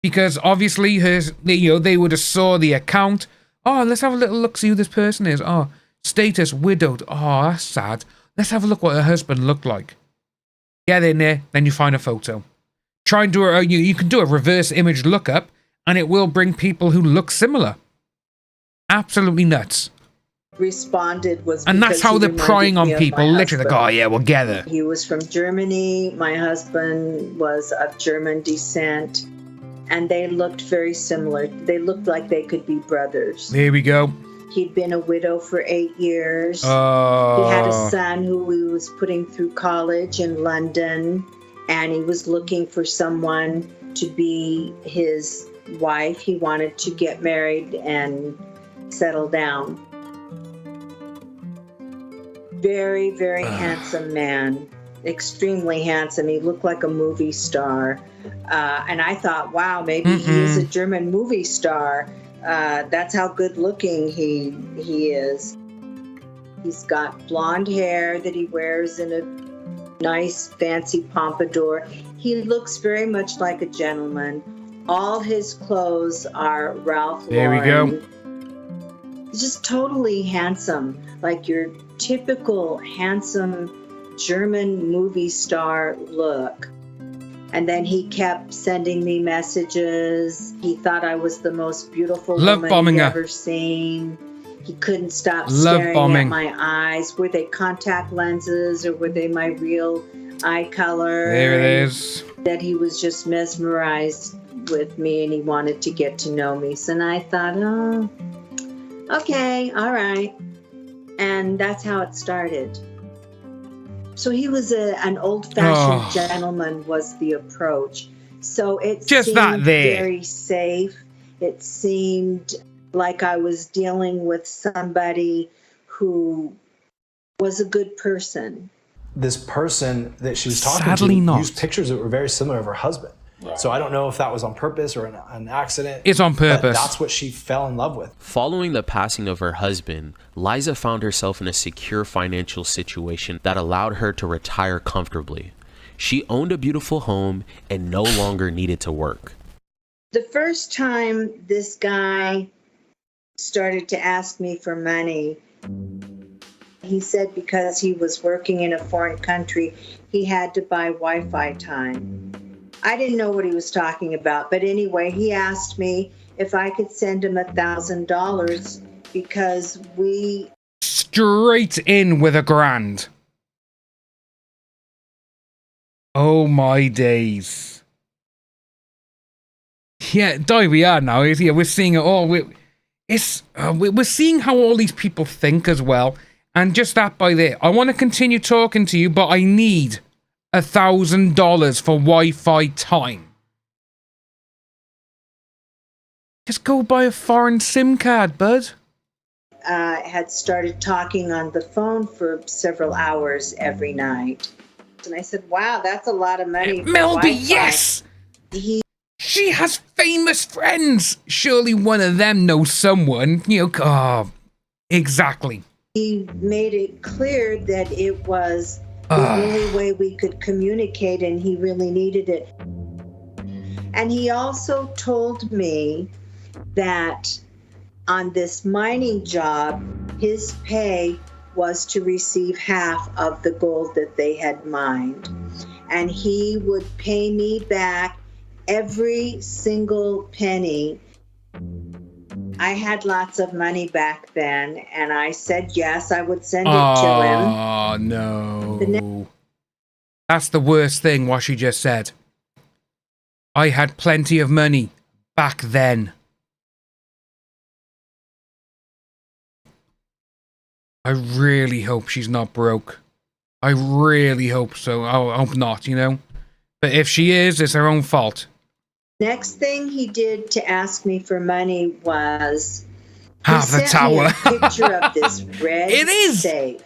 Because obviously, they would have saw the account. Oh, let's have a little look, see who this person is. Oh, status, widowed. Oh, that's sad. Let's have a look what her husband looked like. Get in there, then you find a photo. Try and do you can do a reverse image lookup, and it will bring people who look similar. Absolutely nuts. Responded was, and that's how they're prying on people. Literally, like, oh yeah, we'll get it. He was from Germany. My husband was of German descent, and they looked very similar. They looked like they could be brothers. There we go. He'd been a widow for 8 years. He had a son who he was putting through college in London, and he was looking for someone to be his wife. He wanted to get married and settle down. Very, very handsome man. Extremely handsome. He looked like a movie star. And I thought, wow, maybe he is a German movie star. That's how good looking he is. He's got blonde hair that he wears in a nice fancy pompadour. He looks very much like a gentleman. All his clothes are Ralph Lauren. There we go. He's just totally handsome, like your typical handsome German movie star look. And then he kept sending me messages. He thought I was the most beautiful woman he'd ever seen. He couldn't stop staring at my eyes. Were they contact lenses or were they my real eye color? There it is. That he was just mesmerized with me and he wanted to get to know me. So I thought, oh, okay, all right. And that's how it started. So he was an old-fashioned gentleman was the approach. So it just seemed very safe. It seemed like I was dealing with somebody who was a good person. This person that she was talking Sadly to not. used pictures that were very similar of her husband. Right. So I don't know if that was on purpose or an accident. It's on purpose. But that's what she fell in love with. Following the passing of her husband, Liza found herself in a secure financial situation that allowed her to retire comfortably. She owned a beautiful home and no longer needed to work. The first time this guy started to ask me for money, he said because he was working in a foreign country, he had to buy Wi-Fi time. I didn't know what he was talking about, but anyway, he asked me if I could send him $1,000 because we... Straight in with $1,000. Oh my days. Yeah, die we are now. Yeah, we're seeing it all. We're seeing how all these people think as well. And just that by there, I want to continue talking to you, but I need $1,000 for Wi-Fi time. Just go buy a foreign SIM card, bud. Had started talking on the phone for several hours every night. And I said, wow, that's a lot of money. Melby, yes! She has famous friends. Surely one of them knows someone. You know, exactly. He made it clear that it was the only way we could communicate, and he really needed it. And he also told me that on this mining job, his pay was to receive half of the gold that they had mined. And he would pay me back every single penny. I had lots of money back then, and I said yes, I would send it to him. Oh, no. That's the worst thing, what she just said. I had plenty of money back then. I really hope she's not broke. I really hope so. I hope not, you know. But if she is, it's her own fault. Next thing he did to ask me for money was half the tower. Me a picture of this red it is safe.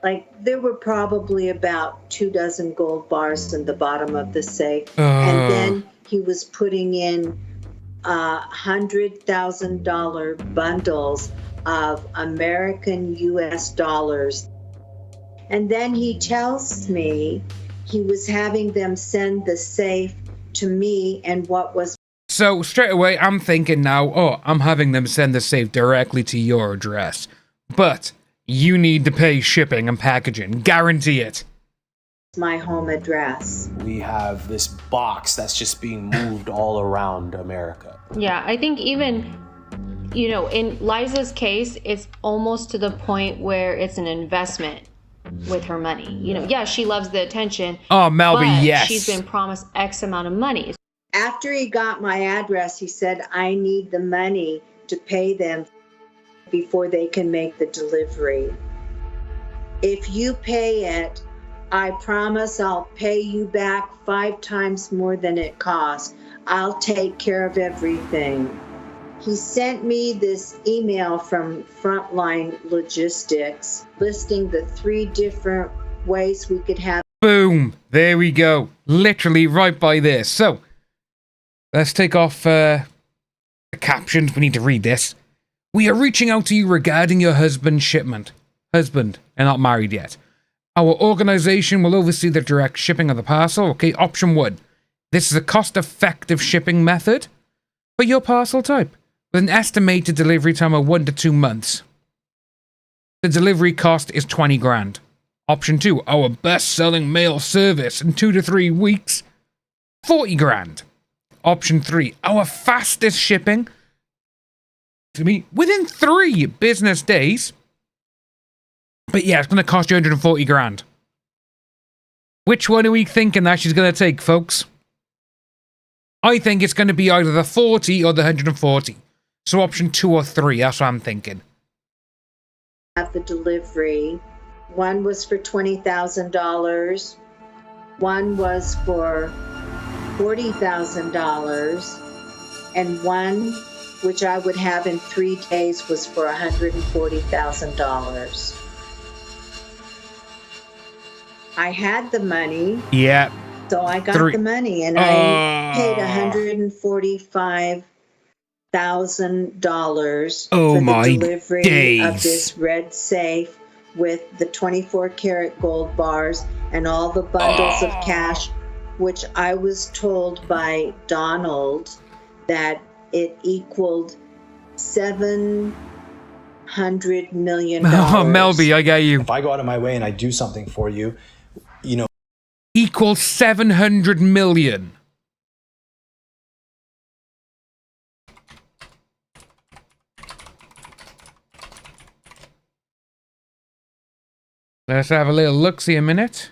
Like there were probably about 24 gold bars in the bottom of the safe, and then he was putting in $100,000 bundles of American US dollars. And then he tells me he was having them send the safe to me and what was... So straight away I'm thinking now, I'm having them send the safe directly to your address. But you need to pay shipping and packaging. Guarantee it. My home address. We have this box that's just being moved all around America. Yeah, I think even... You know, in Liza's case, it's almost to the point where it's an investment with her money. You know, yeah, she loves the attention. Oh, Melby, but yes. She's been promised X amount of money. After he got my address, he said, I need the money to pay them before they can make the delivery. If you pay it, I promise I'll pay you back 5 times more than it costs. I'll take care of everything. He sent me this email from Frontline Logistics listing the 3 different ways we could have... Boom! There we go. Literally right by this. So, let's take off the captions. We need to read this. We are reaching out to you regarding your husband's shipment. Husband, and not married yet. Our organization will oversee the direct shipping of the parcel. Okay, option 1. This is a cost-effective shipping method for your parcel type, with an estimated delivery time of 1 to 2 months. The delivery cost is 20 grand. Option 2, our best-selling mail service in 2 to 3 weeks, 40 grand. Option 3, our fastest shipping to me within 3 business days. But yeah, it's going to cost you 140 grand. Which one are we thinking that she's going to take, folks? I think it's going to be either the 40 or the 140. So option 2 or 3, that's what I'm thinking. Have the delivery One was for $20,000. One was for $40,000. And one, which I would have in 3 days, was for $140,000. I had the money. Yeah. So I got the money, and I paid $145,000 for the delivery of this red safe with the 24-karat gold bars and all the bundles of cash, which I was told by Donald that it equaled $700 million. Oh, Melby, I got you. If I go out of my way and I do something for you, you know, equals 700 million. Let's have a little look-see a minute.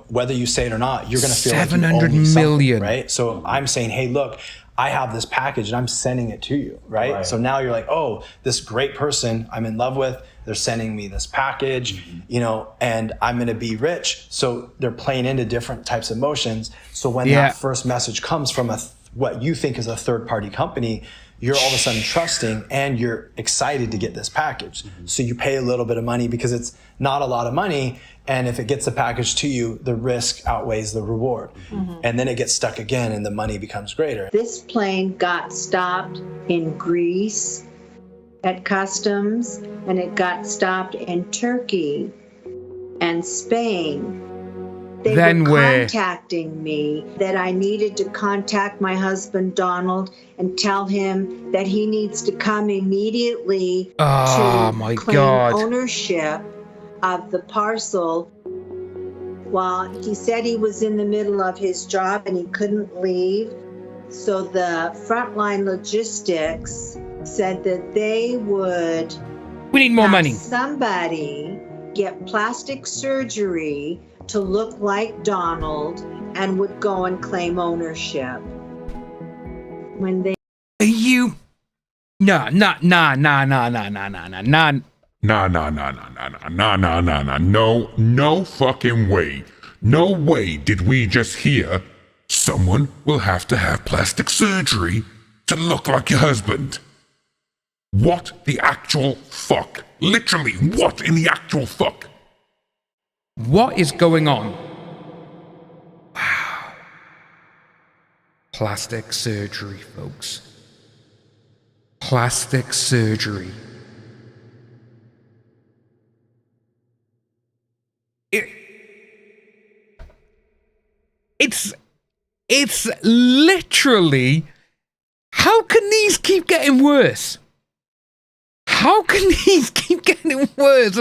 Whether you say it or not, you're going to feel 700 million, right? So I'm saying, hey, look, I have this package and I'm sending it to you, right? So now you're like, oh, this great person I'm in love with, they're sending me this package, you know, and I'm going to be rich. So they're playing into different types of emotions. So when that first message comes from what you think is a third-party company, you're all of a sudden trusting and you're excited to get this package. So you pay a little bit of money because it's not a lot of money. And if it gets the package to you, the risk outweighs the reward. And then it gets stuck again and the money becomes greater. This plane got stopped in Greece at customs, and it got stopped in Turkey and Spain. They were contacting me that I needed to contact my husband, Donald, and tell him that he needs to come immediately to claim ownership of the parcel. Well, he said he was in the middle of his job and he couldn't leave. So the frontline logistics said that they would need more money. Somebody get plastic surgery to look like Donald and would go and claim ownership. When they No, no fucking way. No way did we just hear someone will have to have plastic surgery to look like your husband. What the actual fuck? Literally, what in the actual fuck? What is going on? Wow. Plastic surgery, folks. Plastic surgery. It's literally, how can these keep getting worse? How can these keep getting worse?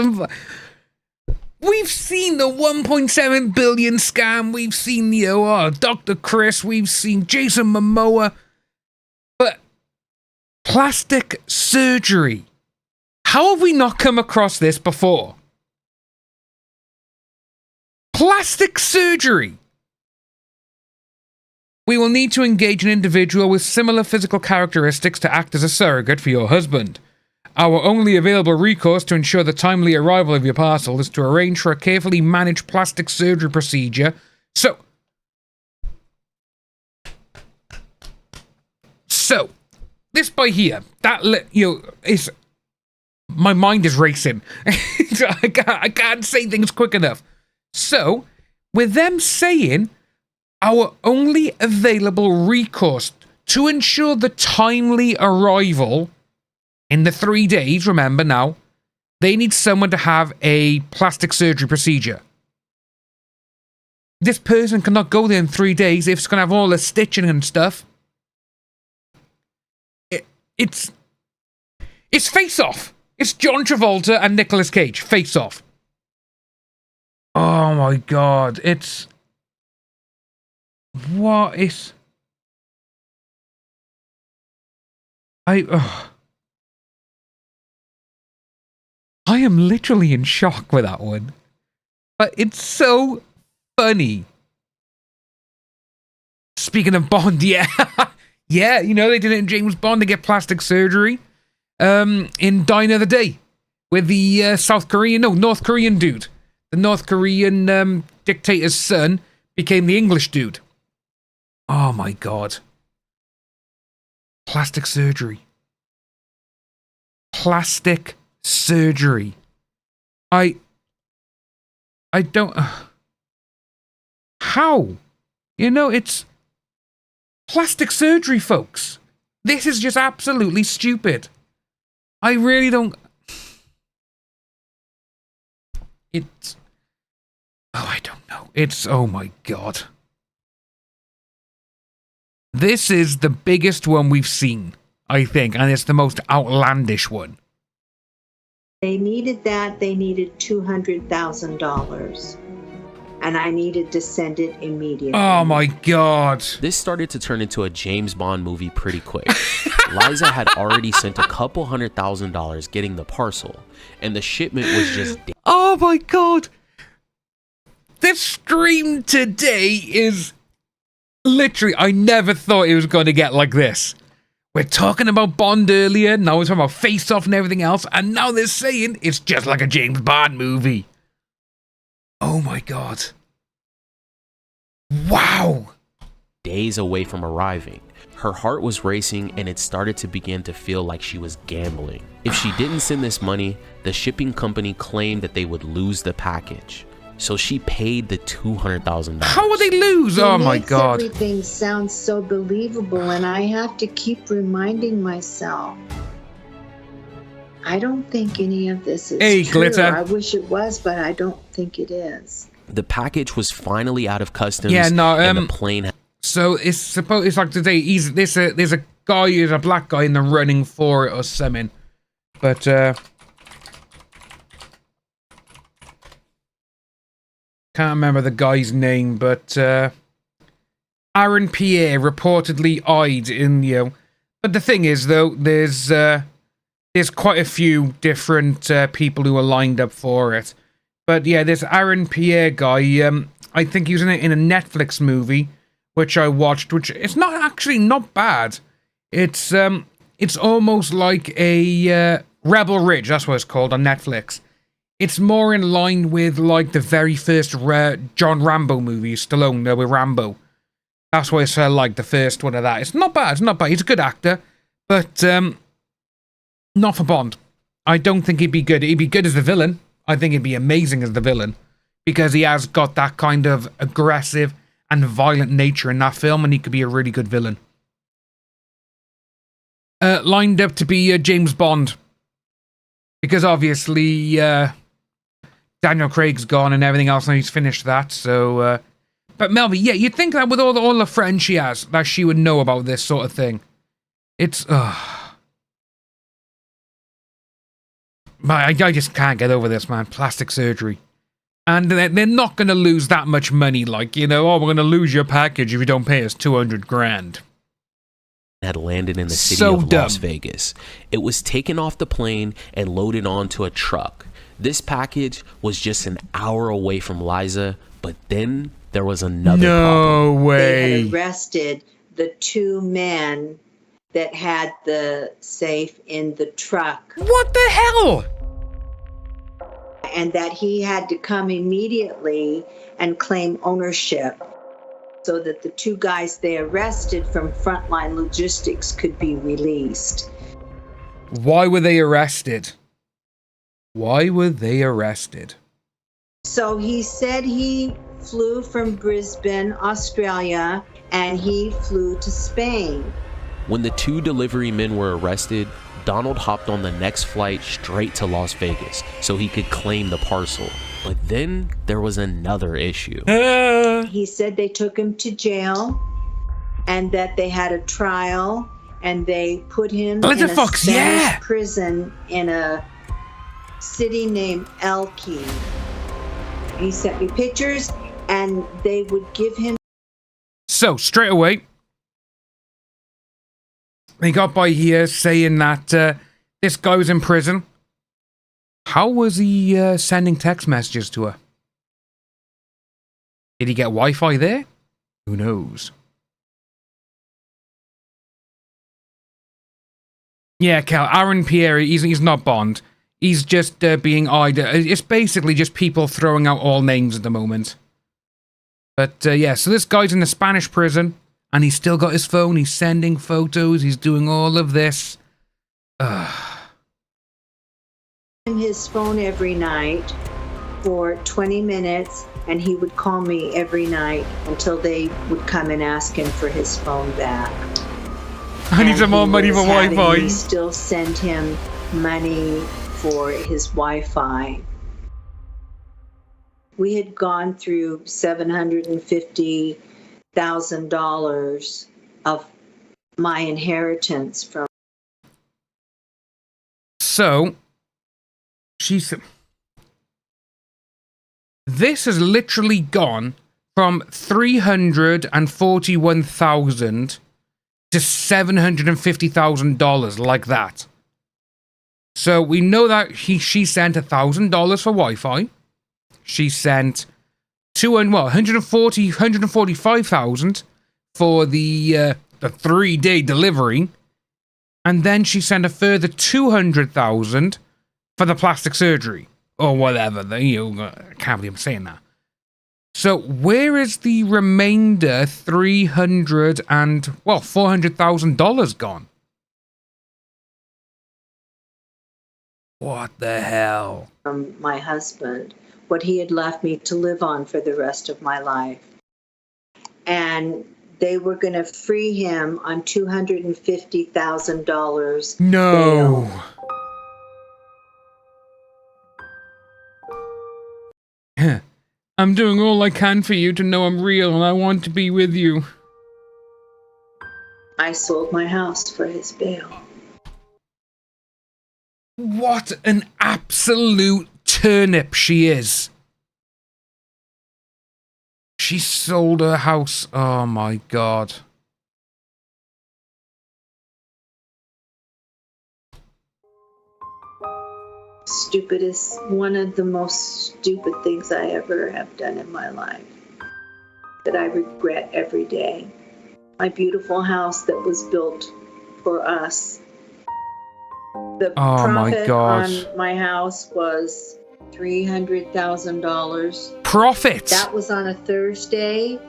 We've seen the 1.7 billion scam. We've seen the Dr. Chris. We've seen Jason Momoa. But plastic surgery. How have we not come across this before? Plastic surgery. We will need to engage an individual with similar physical characteristics to act as a surrogate for your husband. Our only available recourse to ensure the timely arrival of your parcel is to arrange for a carefully managed plastic surgery procedure. So, this by here, is... My mind is racing. I can't say things quick enough. So, with them saying, our only available recourse to ensure the timely arrival in the 3 days, remember now, they need someone to have a plastic surgery procedure. This person cannot go there in 3 days if it's going to have all the stitching and stuff. It's Face Off. It's John Travolta and Nicolas Cage. Face Off. Oh my god, what is... I am literally in shock with that one. But it's so funny. Speaking of Bond, yeah. Yeah, you know, they did it in James Bond to get plastic surgery. In Die Another Day. With the North Korean dude. The North Korean dictator's son became the English dude. Oh my god. Plastic surgery. Plastic surgery. I don't... How? You know, it's... Plastic surgery, folks. This is just absolutely stupid. I really don't... It's... Oh, I don't know. It's... Oh my god. This is the biggest one we've seen, I think, and it's the most outlandish one. They needed that. They needed $200,000. And I needed to send it immediately. Oh my god. This started to turn into a James Bond movie pretty quick. Liza had already sent a couple $100,000 getting the parcel, and the shipment was just... Oh my god. This stream today is... Literally, I never thought it was going to get like this. We're talking about Bond earlier, now we're talking about Face Off and everything else, and now they're saying it's just like a James Bond movie. Oh my god. Wow. Days away from arriving. Her heart was racing and it started to begin to feel like she was gambling. If she didn't send this money, the shipping company claimed that they would lose the package. So she paid the $200,000. How would they lose? Oh my god. Everything sounds so believable, and I have to keep reminding myself. I don't think any of this is true. Glitter. I wish it was, but I don't think it is. The package was finally out of customs. Yeah, no, and the plane. So it's like today. There's a guy who's a black guy in the running for it or something, but can't remember the guy's name. But Aaron Pierre reportedly eyed in But the thing is, though, there's quite a few different people who are lined up for it. But yeah, this Aaron Pierre guy, I think he was in a Netflix movie, which I watched, which it's not bad. It's almost like a Rebel Ridge, that's what it's called on Netflix. It's more in line with like the very first John Rambo movie, Stallone with Rambo. That's why it's like the first one of that. It's not bad, He's a good actor, but not for Bond. I don't think he'd be good. He'd be good as the villain. I think he'd be amazing as the villain, because he has got that kind of aggressive and violent nature in that film, and he could be a really good villain. Lined up to be James Bond, because obviously Daniel Craig's gone and everything else, and he's finished that. So, but Melvie, yeah, you'd think that with all the friends she has, that she would know about this sort of thing. It's I just can't get over this, man. Plastic surgery. And they're not going to lose that much money. Like, we're going to lose your package if you don't pay us $200,000. Had landed in the city of Las Vegas. It was taken off the plane and loaded onto a truck. This package was just an hour away from Liza, but then there was another problem. No way. They had arrested the two men that had the safe in the truck. What the hell? And that he had to come immediately and claim ownership so that the two guys they arrested from Frontline Logistics could be released. Why were they arrested? Why were they arrested? So he said he flew from Brisbane, Australia, and he flew to Spain. When the two delivery men were arrested, Donald hopped on the next flight straight to Las Vegas so he could claim the parcel. But then there was another issue. He said they took him to jail and that they had a trial and they put him in a Spanish prison in a city named Elqui. He sent me pictures and they would give him... So, straight away, they got by here saying that this guy was in prison. How was he sending text messages to her? Did he get Wi-Fi there? Who knows? Yeah, Cal. Aaron Pierre, he's not Bond. He's just being eyed. It's basically just people throwing out all names at the moment. But yeah, so this guy's in the Spanish prison, and he's still got his phone. He's sending photos. He's doing all of this. His phone every night for 20 minutes, and he would call me every night until they would come and ask him for his phone back. I need some more money for Wi-Fi. We still send him money for his Wi-Fi. We had gone through $750,000 of my inheritance from. So, this has literally gone from $341,000 to $750,000 like that. So we know that she sent $1,000 for Wi-Fi. She sent $145,000 for the 3-day delivery, and then she sent a further $200,000 for the plastic surgery or whatever. I can't believe I'm saying that. So where is the remainder $400,000 gone? What the hell? From my husband, what he had left me to live on for the rest of my life. And they were going to free him on $250,000. No. bail. I'm doing all I can for you to know I'm real and I want to be with you. I sold my house for his bail. What an absolute turnip she is. She sold her house. Oh my God. Stupidest, one of the most stupid things I ever have done in my life that I regret every day. My beautiful house that was built for us. The profit on my house was $300,000. Profit? That was on a Thursday.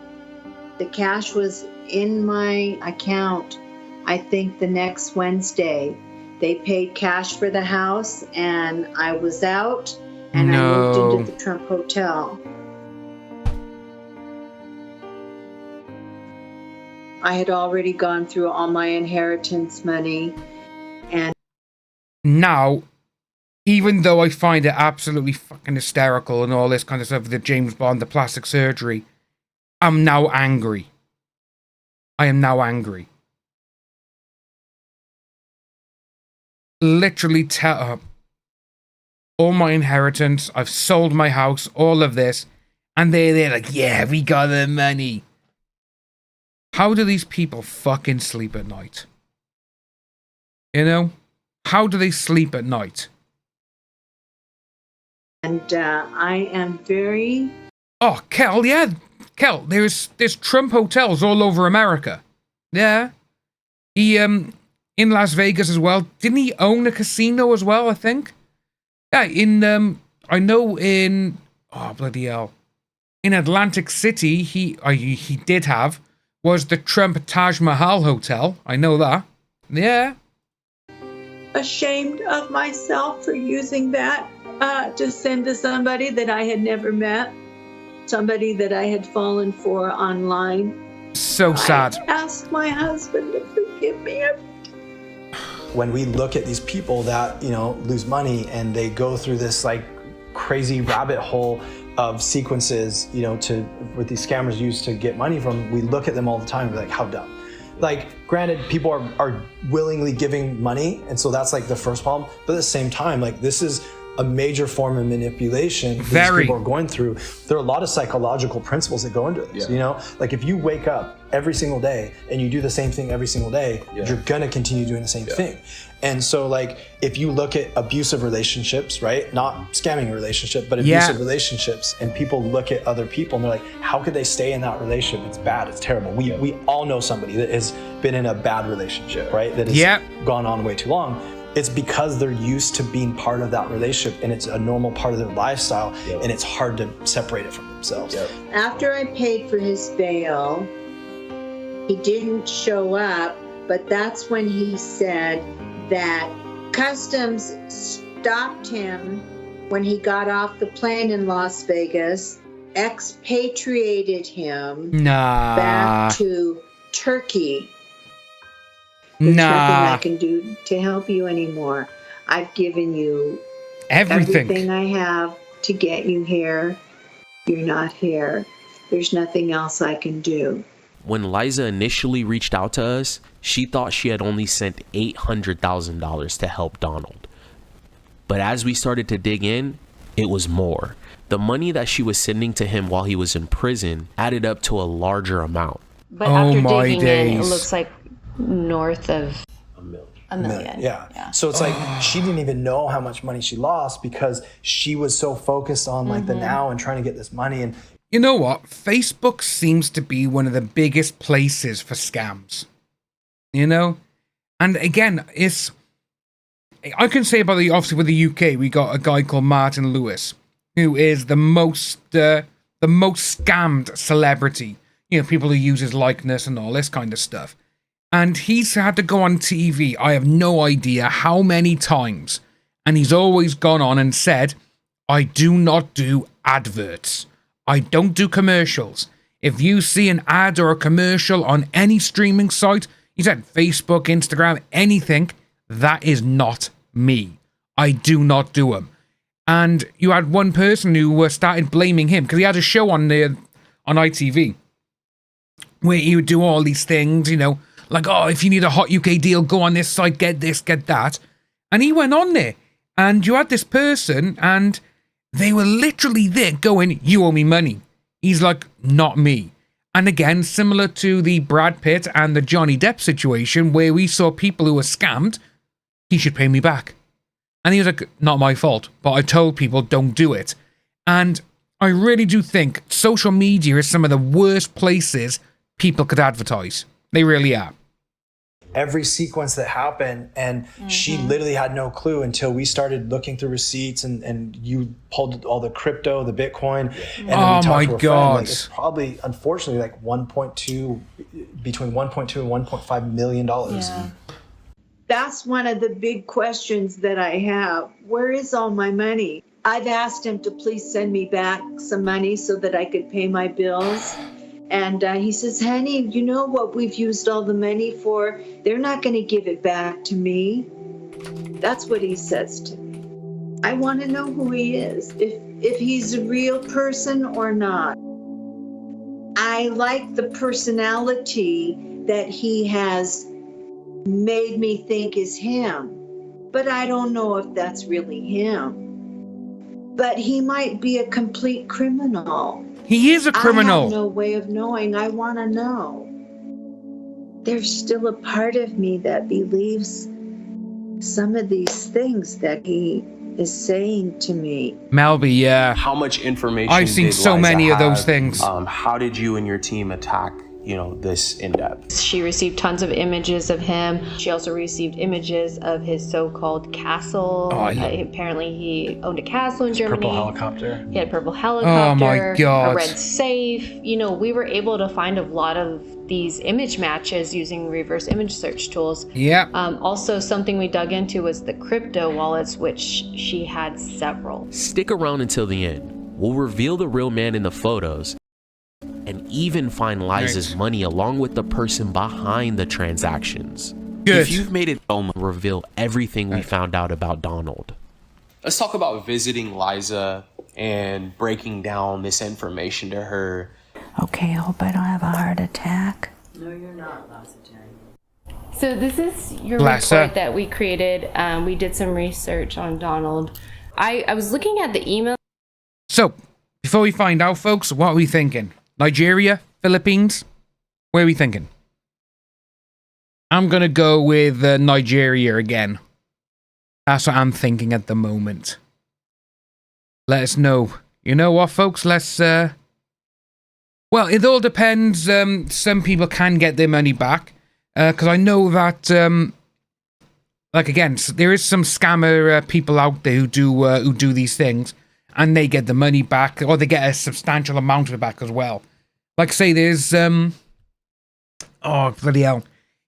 The cash was in my account, I think, the next Wednesday. They paid cash for the house, and I was out, and I moved into the Trump Hotel. I had already gone through all my inheritance money, and now, even though I find it absolutely fucking hysterical and all this kind of stuff, the James Bond, the plastic surgery, I'm now angry. I am now angry. Literally tell all my inheritance, I've sold my house, all of this, and they're like, yeah, we got the money. How do these people fucking sleep at night? You know? How do they sleep at night? And I am very... Oh, Kel, yeah. Kel, there's Trump hotels all over America. Yeah. He, in Las Vegas as well. Didn't he own a casino as well, I think? Yeah, I know in... Oh, bloody hell. In Atlantic City, he did have, was the Trump Taj Mahal Hotel. I know that. Yeah. Ashamed of myself for using that to send to somebody that I had never met, somebody that I had fallen for online. So sad. I asked my husband to forgive me. When we look at these people that, lose money and they go through this like crazy rabbit hole of sequences, what these scammers use to get money from, we look at them all the time and be like, how dumb. Like, granted, people are willingly giving money, and so that's like the first problem. But at the same time, like, this is a major form of manipulation these people are going through. There are a lot of psychological principles that go into this. You know, like if you wake up every single day and you do the same thing every single day, you're gonna continue doing the same thing. And so like if you look at abusive relationships, right? Not scamming relationship, but abusive relationships, and people look at other people and they're like, how could they stay in that relationship? It's bad, it's terrible. We all know somebody that has been in a bad relationship, right? That has gone on way too long. It's because they're used to being part of that relationship and it's a normal part of their lifestyle and it's hard to separate it from themselves. After I paid for his bail, he didn't show up, but that's when he said that Customs stopped him when he got off the plane in Las Vegas, expatriated him back to Turkey. There's nothing I can do to help you anymore. I've given you everything I have to get you here. You're not here. There's nothing else I can do. When Liza initially reached out to us, she thought she had only sent $800,000 to help Donald. But as we started to dig in, it was more. The money that she was sending to him while he was in prison added up to a larger amount. But after digging in, it looks like north of a million. Yeah. So it's like she didn't even know how much money she lost because she was so focused on like the now and trying to get this money. And you know what? Facebook seems to be one of the biggest places for scams. You know? And again, I can say about obviously with the UK, we got a guy called Martin Lewis, who is the most scammed celebrity. You know, people who use his likeness and all this kind of stuff. And he's had to go on TV, I have no idea how many times. And he's always gone on and said, I do not do adverts. I don't do commercials. If you see an ad or a commercial on any streaming site, he said Facebook, Instagram, anything, that is not me. I do not do them. And you had one person who started blaming him because he had a show on ITV where he would do all these things, you know, like, oh, if you need a hot UK deal, go on this site, get this, get that. And he went on there and you had this person and they were literally there going, you owe me money. He's like, not me. And again, similar to the Brad Pitt and the Johnny Depp situation where we saw people who were scammed, he should pay me back. And he was like, not my fault, but I told people don't do it. And I really do think social media is some of the worst places people could advertise. They really are. Every sequence that happened, and she literally had no clue until we started looking through receipts and you pulled all the crypto, the Bitcoin, and then we talked to her friend. Like, it's probably, unfortunately, like between 1.2 and 1.5 million dollars. Yeah. That's one of the big questions that I have. Where is all my money? I've asked him to please send me back some money so that I could pay my bills. And he says, honey, you know what we've used all the money for? They're not going to give it back to me. That's what he says to me. I want to know who he is, if he's a real person or not. I like the personality that he has made me think is him, but I don't know if that's really him. But he might be a complete criminal. He is a criminal. I have no way of knowing. I want to know. There's still a part of me that believes some of these things that he is saying to me. Melby, yeah. How much information I've seen so Liza many of have? those things. How did you and your team attack, this in depth? She received tons of images of him. She also received images of his so-called castle. Apparently he owned a castle in Germany. Purple helicopter. He had a purple helicopter. Oh my God. A red safe. We were able to find a lot of these image matches using reverse image search tools. Yeah. Also, something we dug into was the crypto wallets, which she had several. Stick around until the end. We'll reveal the real man in the photos and even find Liza's money along with the person behind the transactions. Good. If you've made it home, reveal everything we found out about Donald. Let's talk about visiting Liza and breaking down this information to her. Okay, I hope I don't have a heart attack. No, you're not, Liza. So this is your Bless her. report that we created. We did some research on Donald. I was looking at the email. So, before we find out, folks, what are we thinking? Nigeria? Philippines? Where are we thinking? I'm going to go with Nigeria again. That's what I'm thinking at the moment. Let us know. You know what, folks? Let's, well, it all depends. Some people can get their money back. Because I know that, like, again, there is some scammer people out there who do these things. And they get the money back. Or they get a substantial amount of it back as well. Like, say, there's, oh, bloody hell.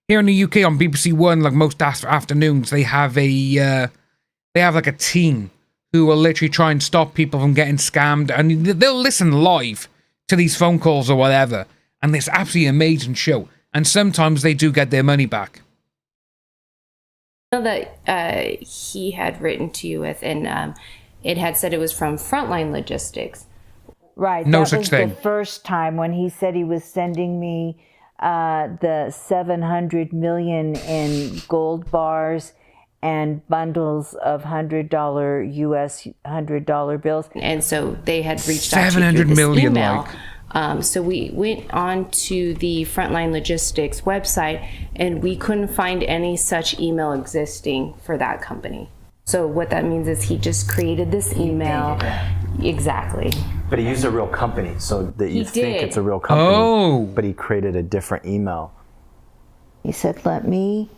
Here in the UK on BBC One, like most afternoons, they have like a team who will literally try and stop people from getting scammed. And they'll listen live to these phone calls or whatever. And it's absolutely amazing show. And sometimes they do get their money back. I know that he had written to you with, and it had said it was from Frontline Logistics. Right. No that such was thing. The first time when he said he was sending me the 700 million in gold bars and bundles of $100 US $100 bills. And so they had reached out to 700 this million, email. like. So we went on to the Frontline Logistics website, and we couldn't find any such email existing for that company. So what that means is he just created this email. Exactly. But he used a real company, so that you think did. it's a real company. Oh. But he created a different email. He said, let me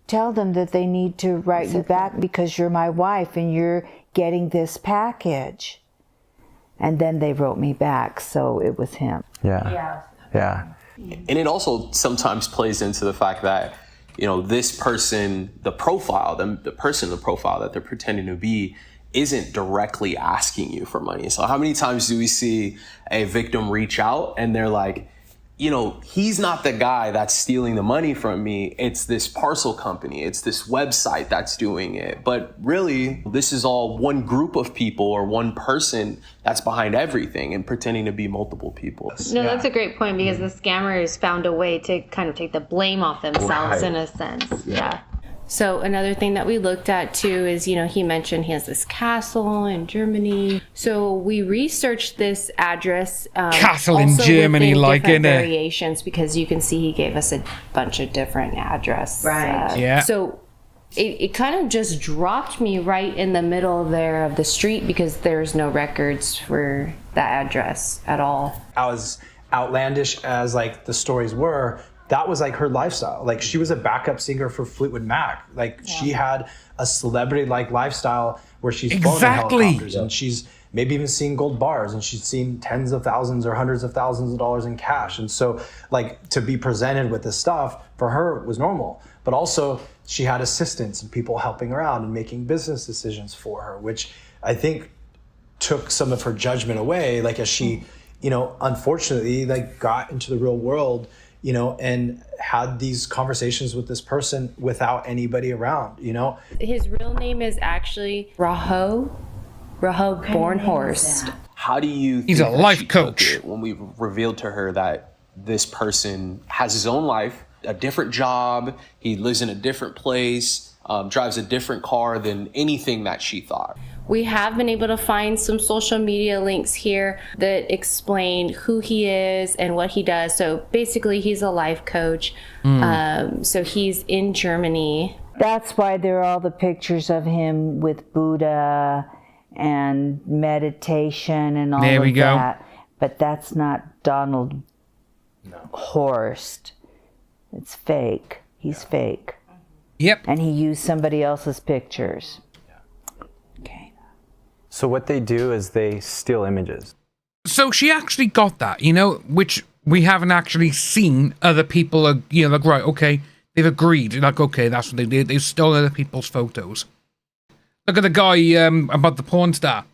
tell them that they need to write you back because you're my wife and you're getting this package. And then they wrote me back, so it was him. Yeah. And it also sometimes plays into the fact that, you know, this person, the profile that they're pretending to be, isn't directly asking you for money. So how many times do we see a victim reach out and they're like, you know, he's not the guy that's stealing the money from me. It's this parcel company. It's this website that's doing it. But really, this is all one group of people or one person that's behind everything and pretending to be multiple people. No, that's a great point, because the scammers found a way to kind of take the blame off themselves in a sense. Yeah. So another thing that we looked at too is, you know, he mentioned he has this castle in Germany. So we researched this address. Castle in Germany, like, in variations, because you can see he gave us a bunch of different addresses. Right. Yeah. So it kind of just dropped me right in the middle there of the street, because there's no records for that address at all. As outlandish as like the stories were, that was like her lifestyle. Like, she was a backup singer for Fleetwood Mac. Like, she had a celebrity-like lifestyle where she's flown in helicopters and she's maybe even seen gold bars, and she's seen tens of thousands or hundreds of thousands of dollars in cash. And so, like, to be presented with this stuff for her was normal. But also, she had assistants and people helping her out and making business decisions for her, which I think took some of her judgment away. Like, as she, you know, unfortunately, like, got into the real world, you know, and had these conversations with this person without anybody around, you know? His real name is actually Raho Bornhorst. How do you He's a think that life she took coach. it when we revealed to her that this person has his own life, a different job, he lives in a different place, drives a different car than anything that she thought? We have been able to find some social media links here that explain who he is and what he does. So basically, he's a life coach. So he's in Germany. That's why there are all the pictures of him with Buddha and meditation and all There we of go. that. But that's not Donald Horst. It's fake. He's fake. Yep. And he used somebody else's pictures. Okay. So what they do is they steal images. So she actually got that, you know, which we haven't actually seen other people, you know, like, right, okay, they've agreed. Like, okay, that's what they did. They stole other people's photos. Look at the guy about the porn star.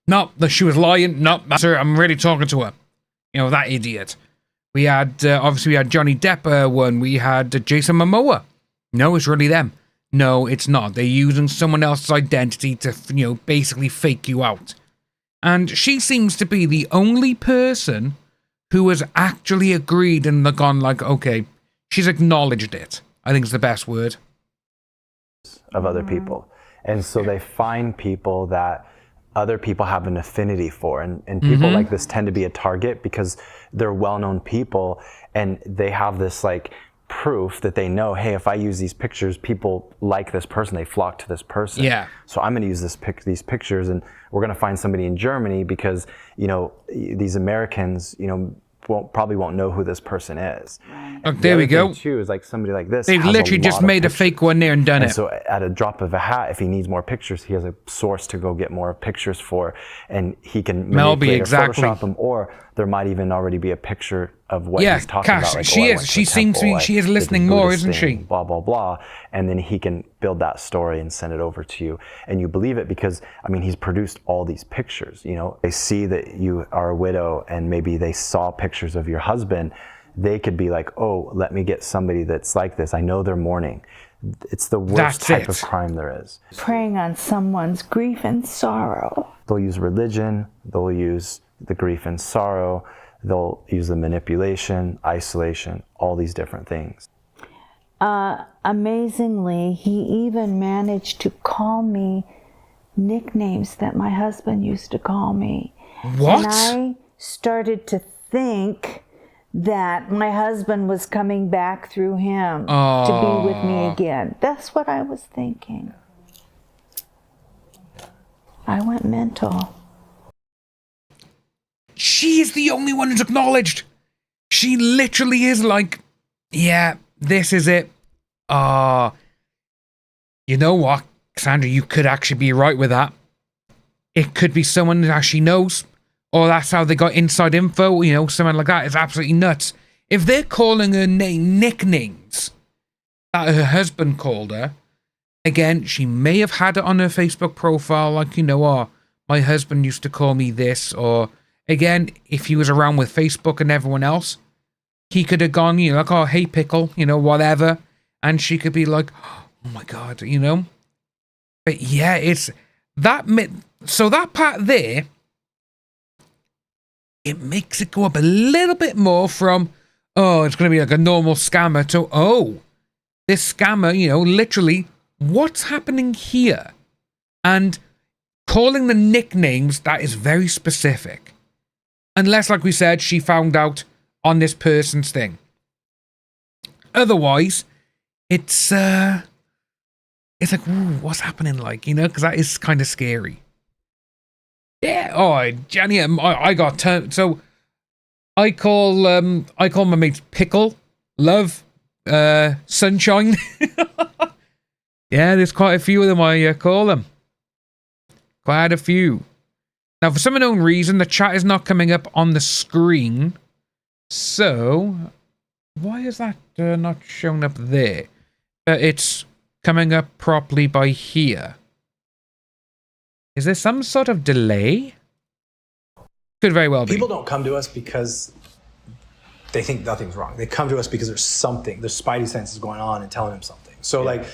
No, she was lying. No, that's her. I'm really talking to her. You know, that idiot. We had, obviously, we had Johnny Depp one. We had Jason Momoa. No, it's really them. No, it's not. They're using someone else's identity to, you know, basically fake you out. And she seems to be the only person who has actually agreed and gone like, okay, she's acknowledged it. I think it's the best word. Of other people. And so they find people that other people have an affinity for. And people like this tend to be a target because they're well-known people and they have this like proof that they know, hey, if I use these pictures, people like this person, they flock to this person. Yeah. So I'm going to use these pictures, and we're going to find somebody in Germany because, you know, these Americans, you know, probably won't know who this person is. Oh, there we go. Too is like somebody like this. They've literally just made a fake one there and done it. So at a drop of a hat, if he needs more pictures, he has a source to go get more pictures for, and he can manipulate or Photoshop them, or there might even already be a picture of what he's talking about. Like, she seems to be, she is listening more, isn't she? Blah, blah, blah. And then he can build that story and send it over to you. And you believe it because, I mean, he's produced all these pictures, you know. They see that you are a widow and maybe they saw pictures of your husband. They could be like, oh, let me get somebody that's like this. I know they're mourning. It's the worst type of crime there is. Preying on someone's grief and sorrow. They'll use religion. They'll use the grief and sorrow. They'll use the manipulation, isolation, all these different things. Amazingly, he even managed to call me nicknames that my husband used to call me. What? And I started to think that my husband was coming back through him to be with me again. That's what I was thinking. I went mental. She is the only one who's acknowledged. She literally is like, yeah, this is it. You know what, Cassandra, you could actually be right with that. It could be someone that she knows, or that's how they got inside info, you know, something like that. It's absolutely nuts. If they're calling her nicknames that her husband called her, again, she may have had it on her Facebook profile, like, you know, my husband used to call me this, or again, if he was around with Facebook and everyone else, he could have gone, you know, like, oh, hey, pickle, you know, whatever. And she could be like, oh my God, you know. But yeah, it's that. So that part there, it makes it go up a little bit more from, oh, it's going to be like a normal scammer to, oh, this scammer, you know, literally, what's happening here? And calling the nicknames, that is very specific. Unless, like we said, she found out on this person's thing. Otherwise, it's like, ooh, what's happening, like, you know, because that is kind of scary. Yeah, oh, Jenny, I got turned. So I call my mates Pickle, Love, Sunshine. Yeah, there's quite a few of them I call them. Quite a few. Now, for some unknown reason, the chat is not coming up on the screen. So, why is that not showing up there? It's coming up properly by here. Is there some sort of delay? Could very well be. People don't come to us because they think nothing's wrong. They come to us because there's something, their spidey sense is going on and telling them something. So like,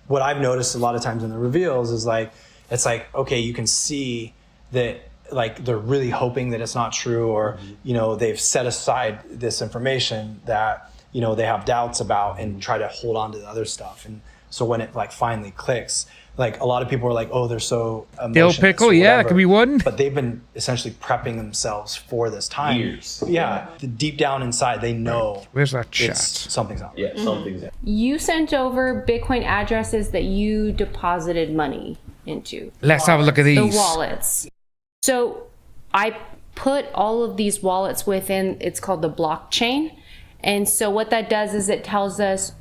what I've noticed a lot of times in the reveals is like, it's like, okay, you can see that like they're really hoping that it's not true, or, you know, they've set aside this information that, you know, they have doubts about and try to hold on to the other stuff. And so when it like finally clicks, like a lot of people are like, oh, they're so emotionless. Dill pickle, yeah, that could be one. But they've been essentially prepping themselves for this time. Years. Yeah. Deep down inside, they know. Where's that chat? Something's up. Yeah, something's up. You sent over Bitcoin addresses that you deposited money into. Let's have a look at these. The wallets. So I put all of these wallets within, it's called the blockchain. And so what that does is it tells us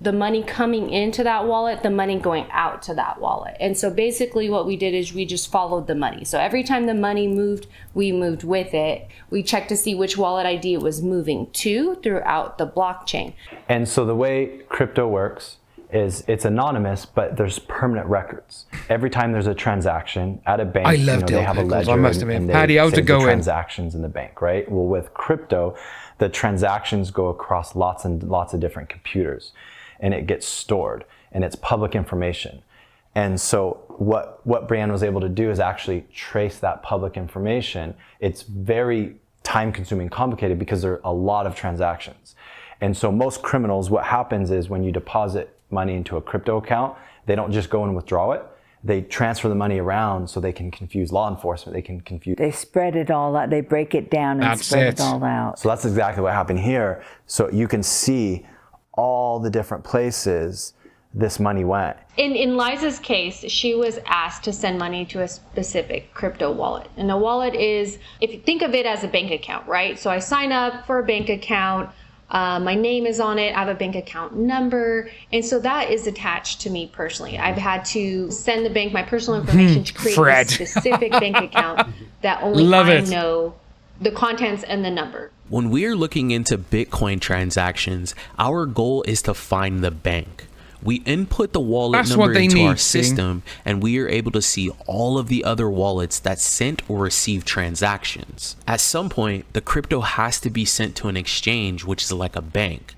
the money coming into that wallet, the money going out to that wallet. And so basically what we did is we just followed the money. So every time the money moved, we moved with it. We checked to see which wallet ID it was moving to throughout the blockchain. And so the way crypto works is it's anonymous, but there's permanent records. Every time there's a transaction at a bank, I love they have a ledger, I must admit. and they Paddy, how's save it going? the transactions in the bank, right? Well, with crypto, the transactions go across lots and lots of different computers, and it gets stored, and it's public information. And so what Brianne was able to do is actually trace that public information. It's very time-consuming, complicated, because there are a lot of transactions. And so most criminals, what happens is when you deposit money into a crypto account, they don't just go and withdraw it. they transfer the money around so they can confuse law enforcement. They spread it all out. They break it down and spread it all out. So that's exactly what happened here. So you can see all the different places this money went. In Liza's case, she was asked to send money to a specific crypto wallet. And a wallet is, if you think of it as a bank account, right? So I sign up for a bank account. My name is on it. I have a bank account number. And so that is attached to me personally. I've had to send the bank my personal information to create a specific bank account that only I know the contents and the number. When we're looking into Bitcoin transactions, our goal is to find the bank. We input the wallet number into our system, and we are able to see all of the other wallets that sent or received transactions. At some point, the crypto has to be sent to an exchange, which is like a bank.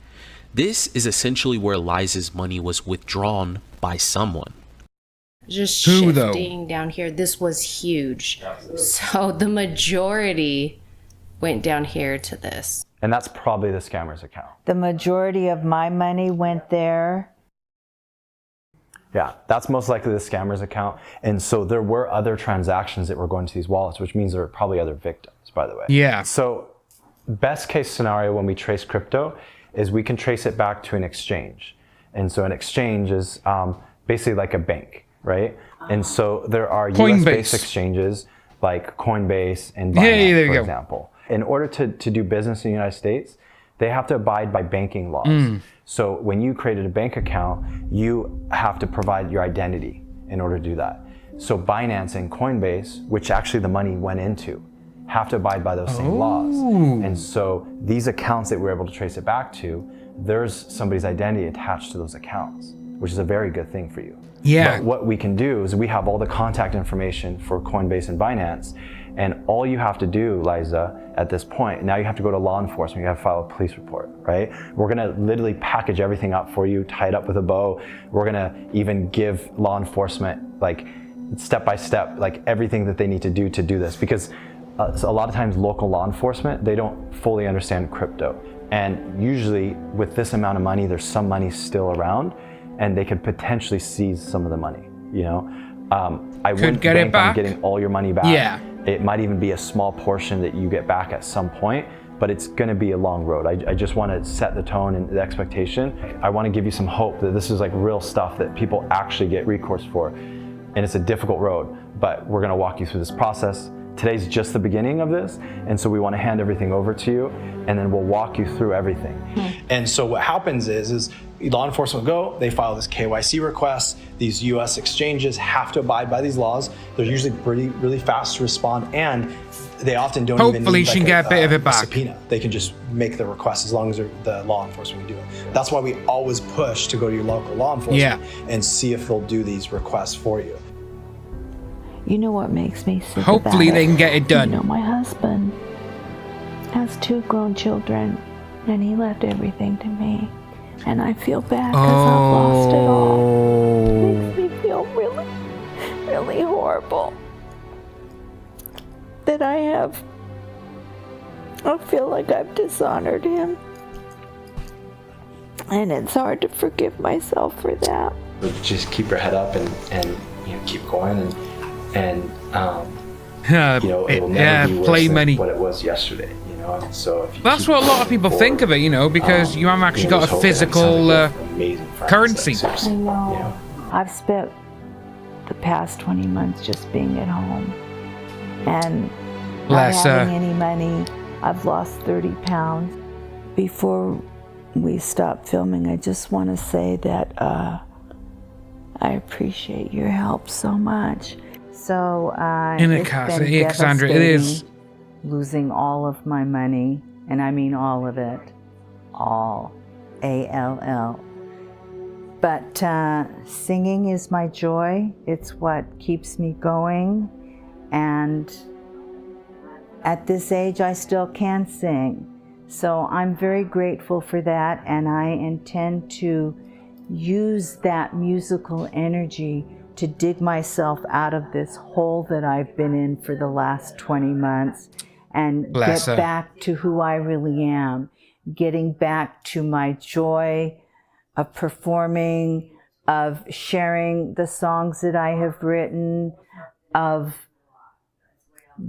This is essentially where Liza's money was withdrawn by someone. Just shifting down here, this was huge. So the majority went down here to this. And that's probably the scammer's account. The majority of my money went there. Yeah, that's most likely the scammer's account. And so there were other transactions that were going to these wallets, which means there were probably other victims, by the way. Yeah. So best case scenario when we trace crypto is we can trace it back to an exchange. And so an exchange is basically like a bank, right? And so there are US-based exchanges like Coinbase and Binance, for example. In order to do business in the United States, they have to abide by banking laws. So when you created a bank account, you have to provide your identity in order to do that. So Binance and Coinbase, which actually the money went into, have to abide by those same laws. And so these accounts that we're able to trace it back to, there's somebody's identity attached to those accounts, which is a very good thing for you. Yeah. But what we can do is we have all the contact information for Coinbase and Binance, and all you have to do, Liza, at this point, now you have to go to law enforcement, you have to file a police report, right? We're gonna literally package everything up for you, tie it up with a bow. We're gonna even give law enforcement, like, step by step, like everything that they need to do this. Because so a lot of times local law enforcement, they don't fully understand crypto. And usually with this amount of money, there's some money still around, and they could potentially seize some of the money, you know? I wouldn't bank on getting all your money back. Yeah. It might even be a small portion that you get back at some point, but it's gonna be a long road. I just wanna set the tone and the expectation. I wanna give you some hope that this is like real stuff that people actually get recourse for. And it's a difficult road, but we're gonna walk you through this process. Today's just the beginning of this, and so we wanna hand everything over to you, and then we'll walk you through everything. And so what happens is law enforcement will go, they file this KYC request, these US exchanges have to abide by these laws. They're usually really fast to respond, and they often don't even need she can get a bit of it back. Subpoena. They can just make the request as long as the law enforcement can do it. That's why we always push to go to your local law enforcement and see if they'll do these requests for you. You know what makes me sick Hopefully about they can get it done. You know, my husband has 2 grown children, and he left everything to me. And I feel bad because I've lost it all. It makes me feel really, really horrible that I feel like I've dishonored him. And it's hard to forgive myself for that. Just keep your head up and you know, keep going and you know, it will never be worse than what it was yesterday. And so if that's what a lot of people think of it, you know, because you haven't actually got a physical currency. I know. I've spent the past 20 months just being at home and not having any money. I've lost 30 pounds. Before we stop filming, I just want to say that I appreciate your help so much. So Cassandra, it is losing all of my money, and I mean all of it, all, A-L-L. But singing is my joy. It's what keeps me going, and at this age I still can sing. So I'm very grateful for that, and I intend to use that musical energy to dig myself out of this hole that I've been in for the last 20 months and get back to who I really am, getting back to my joy of performing, of sharing the songs that I have written, of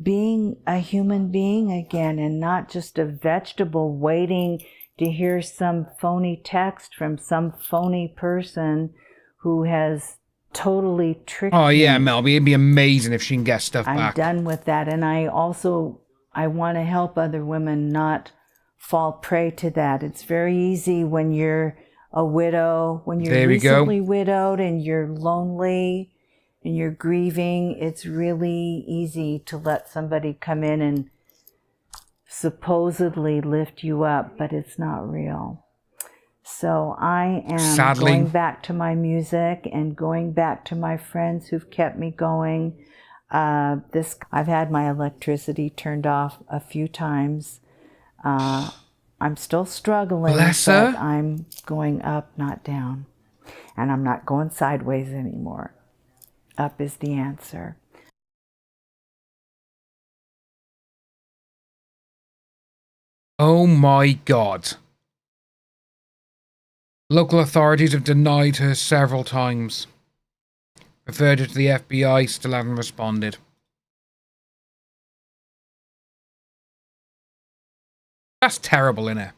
being a human being again and not just a vegetable waiting to hear some phony text from some phony person who has totally tricked me. Oh yeah, Melby, it'd be amazing if she can get stuff back. I'm done with that. And I want to help other women not fall prey to that. It's very easy when you're a widow, when you're recently widowed and you're lonely and you're grieving. It's really easy to let somebody come in and supposedly lift you up, but it's not real. So I am going back to my music and going back to my friends who've kept me going. I've had my electricity turned off a few times. I'm still struggling, but I'm going up, not down. And I'm not going sideways anymore. Up is the answer. Oh my God. Local authorities have denied her several times. Referred her to the FBI, still haven't responded. That's terrible, innit?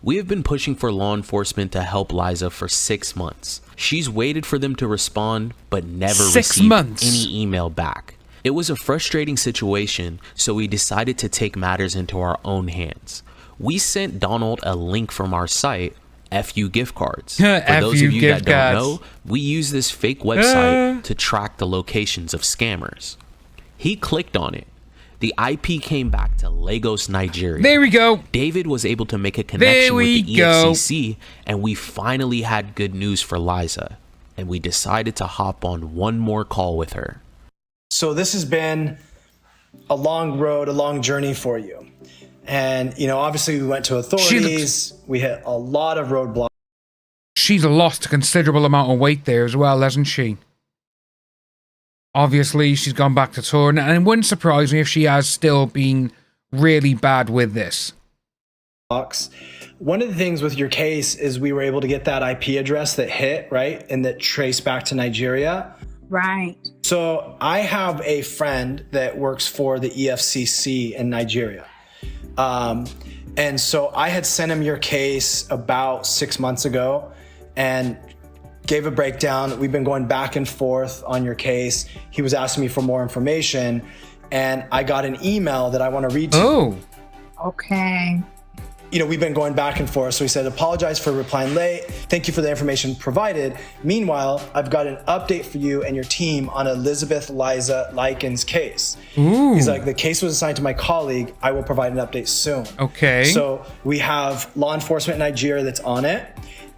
We have been pushing for law enforcement to help Liza for 6 months. She's waited for them to respond, but never received any email back. It was a frustrating situation, so we decided to take matters into our own hands. We sent Donald a link from our site, FU gift cards. For those of you that don't know, we use this fake website to track the locations of scammers. He clicked on it. The IP came back to Lagos, Nigeria. There we go. David was able to make a connection with the EFCC, and we finally had good news for Liza. And we decided to hop on one more call with her. So this has been a long road, a long journey for you. And, you know, obviously we went to authorities. We hit a lot of roadblocks. She's lost a considerable amount of weight there as well, hasn't she? Obviously, she's gone back to touring, and it wouldn't surprise me if she has still been really bad with this. One of the things with your case is we were able to get that IP address that hit, right? And that traced back to Nigeria. Right. So I have a friend that works for the EFCC in Nigeria. And so I had sent him your case about 6 months ago and gave a breakdown. We've been going back and forth on your case. He was asking me for more information, and I got an email that I want to read to you. Oh. Okay. You know, we've been going back and forth. So he said, apologize for replying late. Thank you for the information provided. Meanwhile, I've got an update for you and your team on Elizabeth Liza Likens case. Ooh. He's like, the case was assigned to my colleague. I will provide an update soon. Okay. So we have law enforcement in Nigeria that's on it.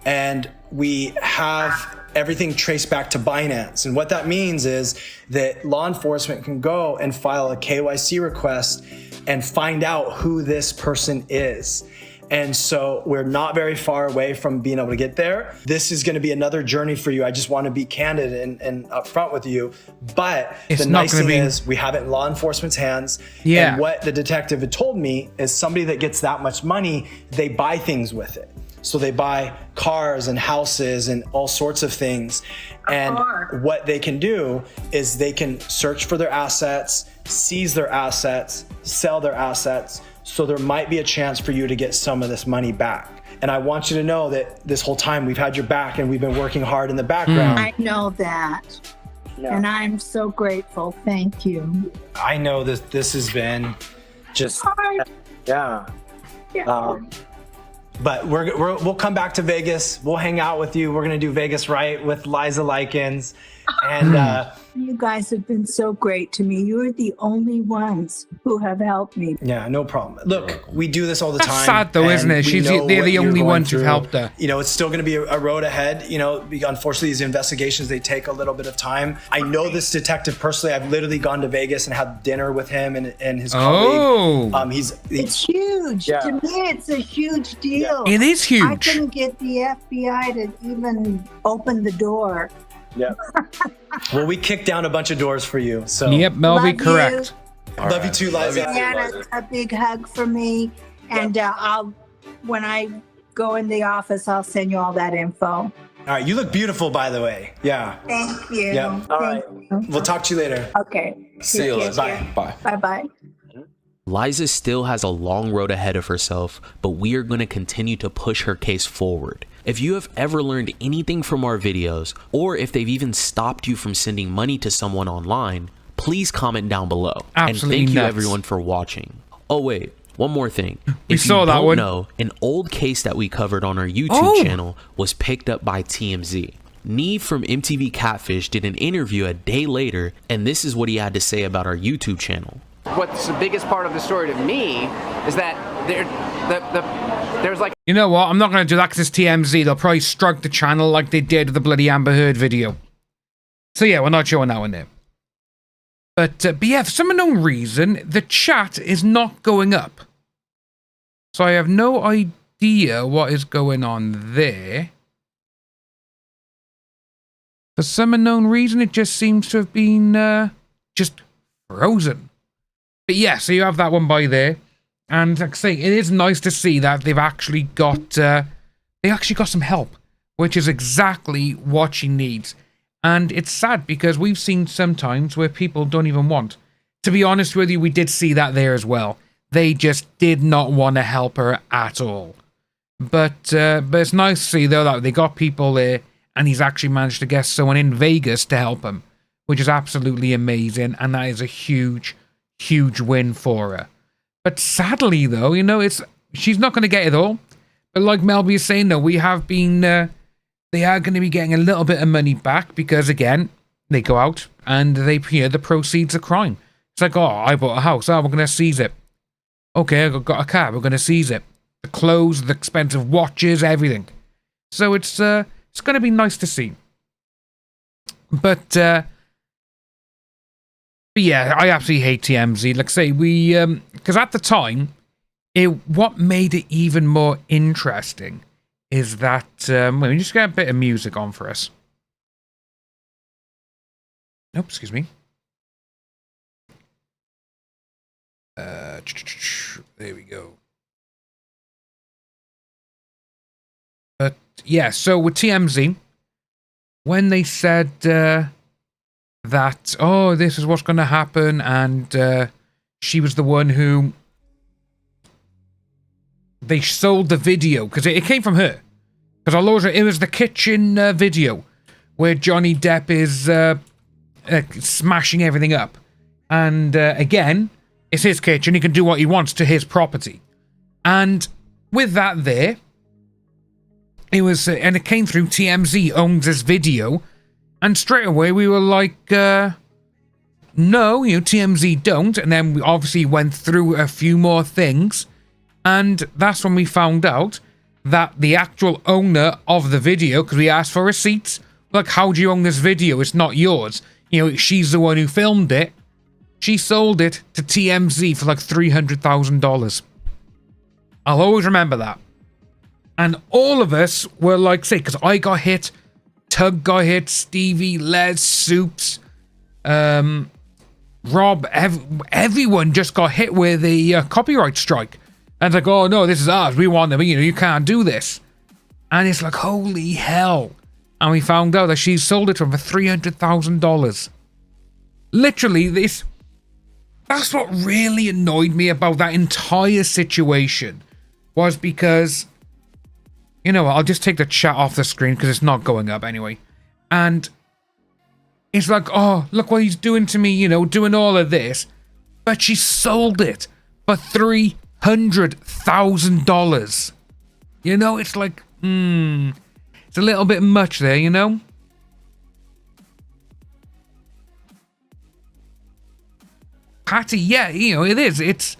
And we have everything traced back to Binance. And what that means is that law enforcement can go and file a KYC request and find out who this person is. And so we're not very far away from being able to get there. This is going to be another journey for you. I just want to be candid and upfront with you. But the nice thing is we have it in law enforcement's hands. Yeah. And what the detective had told me is somebody that gets that much money, they buy things with it. So they buy cars and houses and all sorts of things. And what they can do is they can search for their assets, seize their assets, sell their assets. So there might be a chance for you to get some of this money back. And I want you to know that this whole time we've had your back and we've been working hard in the background. I know that. Yeah. And I'm so grateful. Thank you. I know that this has been just hard. Yeah. But we'll come back to Vegas. We'll hang out with you. We're going to do Vegas right with Liza Likens. And you guys have been so great to me. You're the only ones who have helped me. Yeah, no problem. Look, we do this all the time. That's sad though, isn't it? They're the only ones who've helped her. You know, it's still going to be a road ahead. You know, unfortunately, these investigations, they take a little bit of time. I know this detective personally. I've literally gone to Vegas and had dinner with him and his colleague. It's huge. Yeah. To me, it's a huge deal. It is huge. I couldn't get the FBI to even open the door. Yeah. Well, we kicked down a bunch of doors for you. So yep, Melby, correct. Love you too, Liza. A big hug for me, and when I go in the office. I'll send you all that info. All right, you look beautiful, by the way. Yeah. Thank you. Yeah. All right. We'll talk to you later. Okay. See you later. Bye. Bye. Bye-bye. Liza still has a long road ahead of herself, but we are going to continue to push her case forward. If you have ever learned anything from our videos, or if they've even stopped you from sending money to someone online, please comment down below. Absolutely and thank you nuts. everyone for watching. Oh wait, one more thing. We If saw you that don't one. know, an old case that we covered on our YouTube channel was picked up by TMZ. Neve from MTV Catfish did an interview a day later, and this is what he had to say about our YouTube channel. What's the biggest part of the story to me is that there's like... You know what? I'm not going to do that because it's TMZ. They'll probably strike the channel like they did with the bloody Amber Heard video. So yeah, we're not showing that one there. But yeah, for some unknown reason, the chat is not going up. So I have no idea what is going on there. For some unknown reason, it just seems to have been just frozen. But yeah, so you have that one by there. And like I say, it is nice to see that they've actually got some help, which is exactly what she needs. And it's sad because we've seen sometimes where people don't even want. To be honest with you, we did see that there as well. They just did not want to help her at all. But it's nice to see though that they got people there, and he's actually managed to get someone in Vegas to help him, which is absolutely amazing, and that is a huge win for her. But sadly, though, you know, she's not going to get it all. But like Melby is saying, though, we have been, they are going to be getting a little bit of money back because, again, they go out and they hear the proceeds of crime. It's like, oh, I bought a house. Oh, we're going to seize it. Okay, I got a car. We're going to seize it. The clothes, the expensive watches, everything. So it's going to be nice to see. But yeah, I absolutely hate TMZ. Like I say, because at the time, what made it even more interesting is that, let me just get a bit of music on for us. Oh, excuse me. There we go. But yeah, so with TMZ, when they said that, oh, this is what's going to happen, and she was the one who they sold the video, because it came from her. Because it was the kitchen video where Johnny Depp is smashing everything up. And again, it's his kitchen. He can do what he wants to his property. And with that there, it was, and it came through TMZ owns this video. And straight away we were like, no, TMZ don't. And then we obviously went through a few more things. And that's when we found out that the actual owner of the video, because we asked for receipts, like, how do you own this video? It's not yours. She's the one who filmed it. She sold it to TMZ for like $300,000. I'll always remember that. And all of us were like, say, because I got hit, Tug got hit, Stevie, Les, Soups, Rob, everyone just got hit with a copyright strike. And it's like, oh no, this is ours. We want them. You can't do this. And it's like, holy hell. And we found out that she sold it for $300,000. Literally, that's what really annoyed me about that entire situation. Was because, I'll just take the chat off the screen because it's not going up anyway. And it's like, oh, look what he's doing to me, doing all of this. But she sold it for $300,000. It's like, it's a little bit much there, Patty, yeah, it is. It's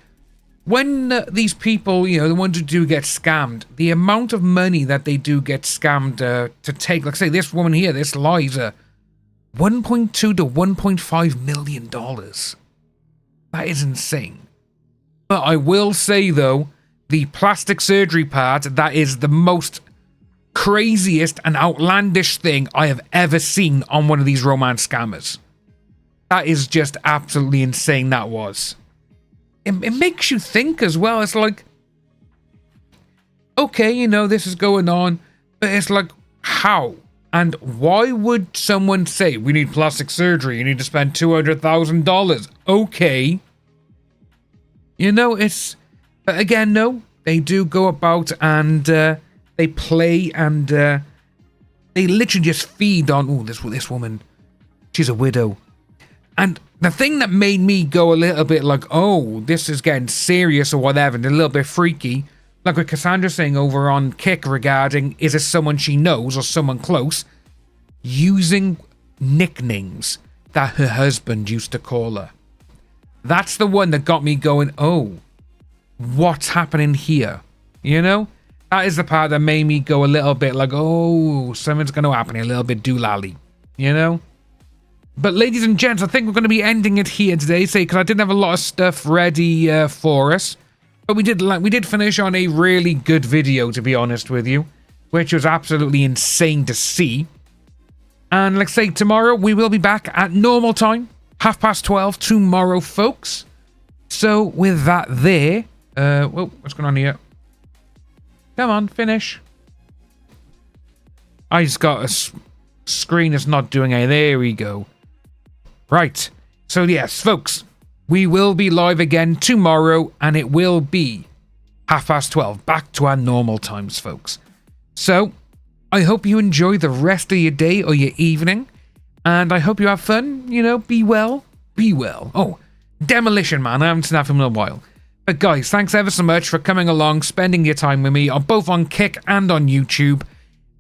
when these people, the ones who do get scammed, the amount of money that they do get scammed to take, like say this woman here, this Liza, $1.2 to $1.5 million. That is insane. But I will say, though, the plastic surgery part, that is the most craziest and outlandish thing I have ever seen on one of these romance scammers. That is just absolutely insane, that was. It makes you think as well. It's like, okay, okay, you know, this is going on, but it's like, how? And why would someone say, we need plastic surgery, you need to spend $200,000? Okay. You know, it's... But again, no, they do go about and they play and they literally just feed on, oh, this woman, she's a widow. And the thing that made me go a little bit like, oh, this is getting serious or whatever, and a little bit freaky, like what Cassandra's saying over on Kick regarding, is it someone she knows or someone close, using nicknames that her husband used to call her. That's the one that got me going, oh, what's happening here? You know? That is the part that made me go a little bit like, oh, something's going to happen here, a little bit doolally. You know? But ladies and gents, I think we're going to be ending it here today, because I didn't have a lot of stuff ready for us. But we did finish on a really good video, to be honest with you, which was absolutely insane to see. And like I say, tomorrow we will be back at normal time, 12:30 tomorrow, folks. So with that there, whoa, what's going on here? Come on, finish. I just got a screen that's not doing it. There we go. Right. So yes, folks, we will be live again tomorrow, and it will be 12:30, back to our normal times, folks. So I hope you enjoy the rest of your day or your evening, and I hope you have fun. You know, be well. Be well. Oh, Demolition Man, I haven't seen that film in a while. But guys, thanks ever so much for coming along, spending your time with me, both on Kick and on YouTube.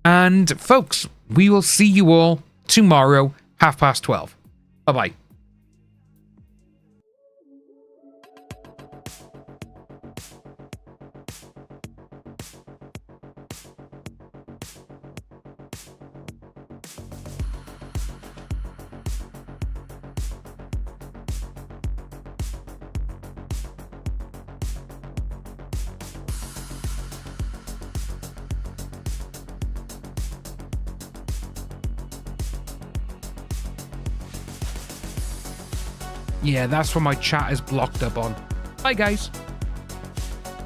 And folks, we will see you all tomorrow, 12:30. Bye-bye. Yeah, that's what my chat is blocked up on. Bye, guys.